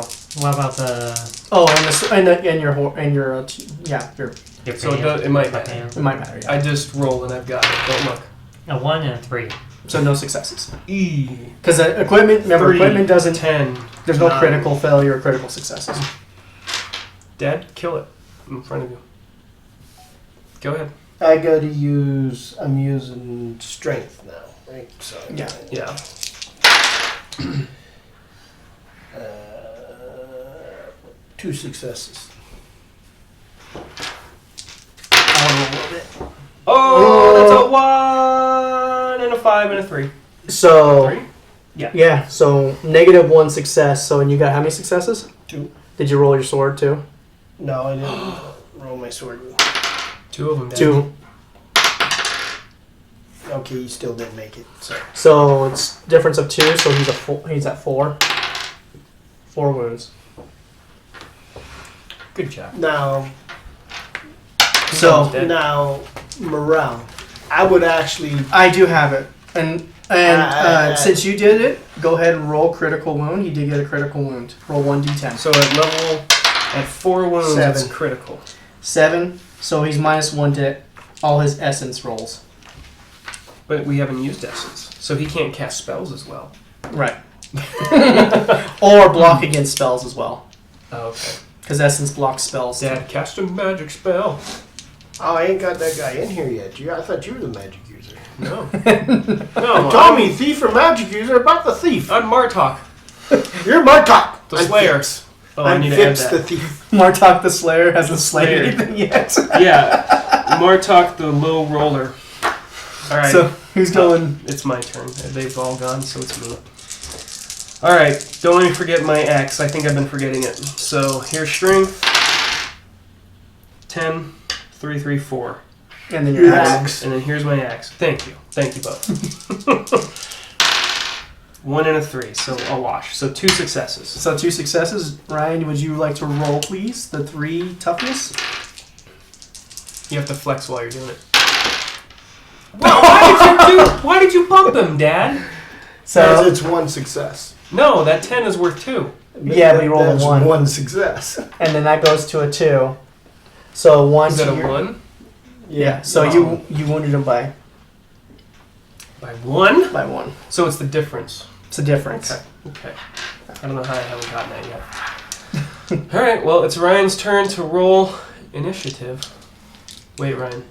What about the... Oh, and your your Your So it, pan? does, it might My matter. pan? it might matter. Yeah. I just roll and I've got it. Don't look. A 1 and a 3. So no successes. E. Because equipment, remember, 3, equipment doesn't. 10. There's no 9. critical failure or critical successes. Dad, kill it in front of you. Go ahead. I gotta use, I'm using strength now, right? So, Yeah. Yeah. Uh, 2 successes. I want to roll a little bit. Oh, that's a 1 and a 5 and a 3. So 3? yeah, so -1 success. So and you got how many successes? 2. Did you roll your sword too? No, I didn't roll my sword. 2 of them, Dad. 2. Okay, you still didn't make it. So So it's difference of 2. So he's at 4. 4 wounds. Good job. now, So Dead. now morale. I would actually. I do have it, and since you did it, go ahead and roll critical wound. He did get a critical wound. Roll 1d10. So at 4 wounds, 7. it's critical. 7. So he's -1 to all his essence rolls. But we haven't used essence, so he can't cast spells as well. Right. Or block against spells as well, Oh, okay. because essence blocks spells. Dad, cast a magic spell. Oh, I ain't got that guy in here yet. I thought you were the magic user. No. No, Tommy, thief or magic user? About the thief. I'm Martok, You're Martok. the I'm Slayer. Fitz. Oh, I I'm need to add Fitz that. the thief. Martok the Slayer hasn't slayed Slayer. anything yet. Yeah, Martok, the low roller. All right. So who's going? It's my turn. They've all gone, so it's me. Alright, don't let me forget my axe. I think I've been forgetting it. So here's strength. 10, 3, 3, 4. And then your Your axe. axe. And then here's my axe. Thank you. Thank you both. 1 and a 3, so a wash. So 2 successes. So 2 successes. Ryan, would you like to roll, please? The 3 toughness. You have to flex while you're doing it. Well, why did you bump him, Dad? Because So it's 1 success. No, that 10 is worth 2. Yeah, but you rolled a That's 1. 1 success. and then that goes to a 2. So 1 Is that to a your- 1? Yeah. So you wounded him by By 1? 1. So it's the difference. It's a difference. Okay. I don't know how I haven't gotten that yet. Alright, well, it's Ryan's turn to roll initiative. Wait, Ryan.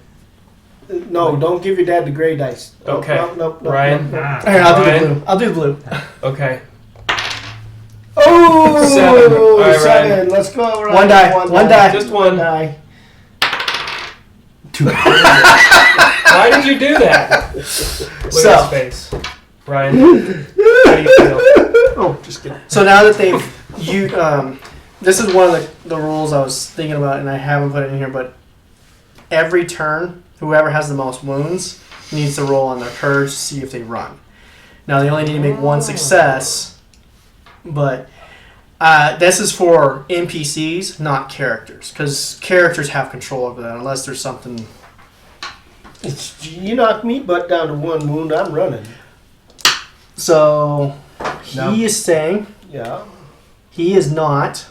No, don't give your dad the gray dice. Nope, Okay. Nope. Ryan. Here, I'll do the Ryan. blue. I'll do the blue. Okay. Oh, 7. All right, 7. Ryan. Let's go, Ryan. One die. One die. Just one. die. Why did you do that? Look So- at his face. Ryan, how do you feel? Oh, just kidding. So now that they've this is one of the rules I was thinking about, and I haven't put it in here. But every turn, whoever has the most wounds needs to roll on their courage to see if they run. Now they only need to make 1 success, but this is for NPCs, not characters, because characters have control over that unless there's something. You knocked me butt down to 1 wound. I'm running. So No. he is saying Yeah. he is not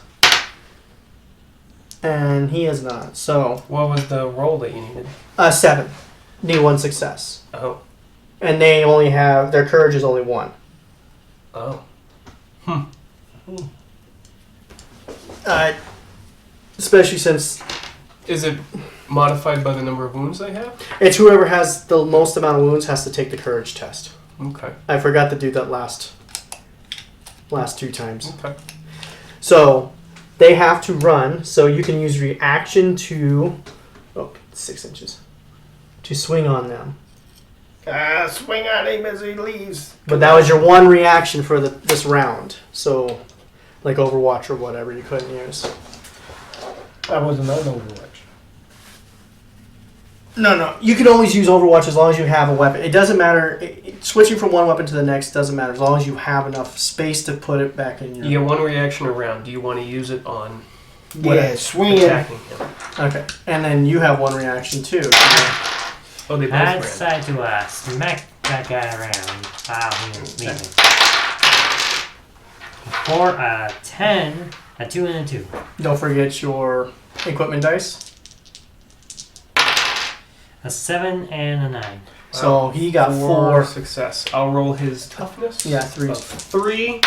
and he has not. So What was the roll that you needed? 7. Need 1 success, Oh. and they only have their courage is only 1. Oh. Especially since Is it modified by the number of wounds they have? it's whoever has the most amount of wounds has to take the courage test. Okay. I forgot to do that last 2 times. Okay. So they have to run. So you can use reaction to 6 inches to swing on them. Swing at him as he leaves. But that was your one reaction for this round. So, like Overwatch or whatever, you couldn't use. That wasn't an Overwatch. No. You can always use Overwatch as long as you have a weapon. It doesn't matter. Switching from one weapon to the next doesn't matter as long as you have enough space to put it back in your... You get 1 reaction a round. Do you want to use it on Yeah, swing it. attacking him? Okay. And then you have 1 reaction too. Oh, they both Add ran. side to smack that guy around. Wow, he's leaving. 4, a 10, a 2, and a 2. Don't forget your equipment dice. A 7 and a 9. So he got 4. success. I'll roll his toughness. Yeah, 3. Of 3.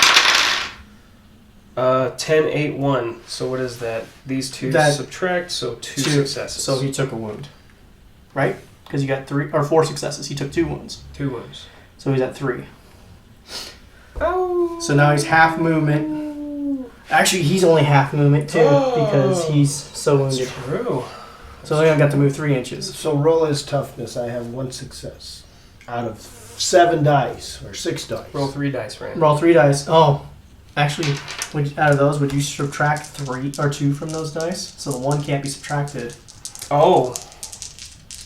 10, 8, 1. So what is that? These two That- subtract, so 2 2. successes. So he took a wound. Right? Because you got 3 or 4 successes. He took 2 wounds. 2 wounds. So he's at 3. Oh. So now he's half movement. Actually, he's only half movement too because he's so wounded. True. So I got to move 3 inches. So roll his toughness. I have 1 success out of 7 dice or 6 dice. Roll 3 dice, Rand. Roll 3 dice. Oh, actually, out of those, would you subtract 3 or 2 from those dice? So the 1 can't be subtracted. Oh.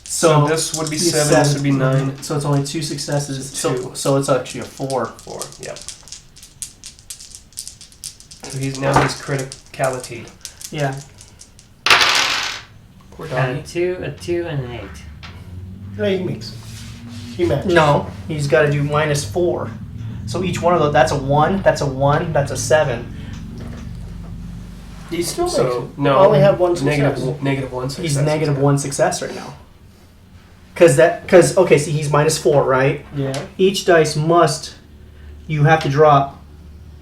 So So this would be it's 7, this would be 9. So it's only 2 successes. Two. So it's actually a 4. 4, yep. So he's criticality. Yeah. Poor And doggy. a 2, a 2, and an 8. No, he makes it. He matches. No, he's got to do -4. So each one of those, that's a 1, that's a 1, that's a 7. He still makes So it. no, I only have 1 success. negative 1 success. He's negative 1 success right now. Okay, see, he's -4, right? Yeah. Each dice you have to drop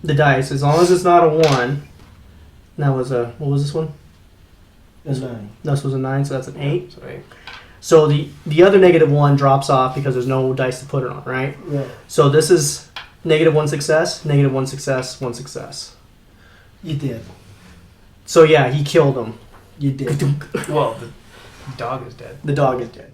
the dice as long as it's not a 1. That was what was this one? It's 9. This was a 9, so that's an 8. Sorry. So the other -1 drops off because there's no dice to put it on, right? Yeah. So this is -1 success, -1 success, 1 success. You did. So yeah, he killed him. You did. Well, the dog is dead. The dog is dead.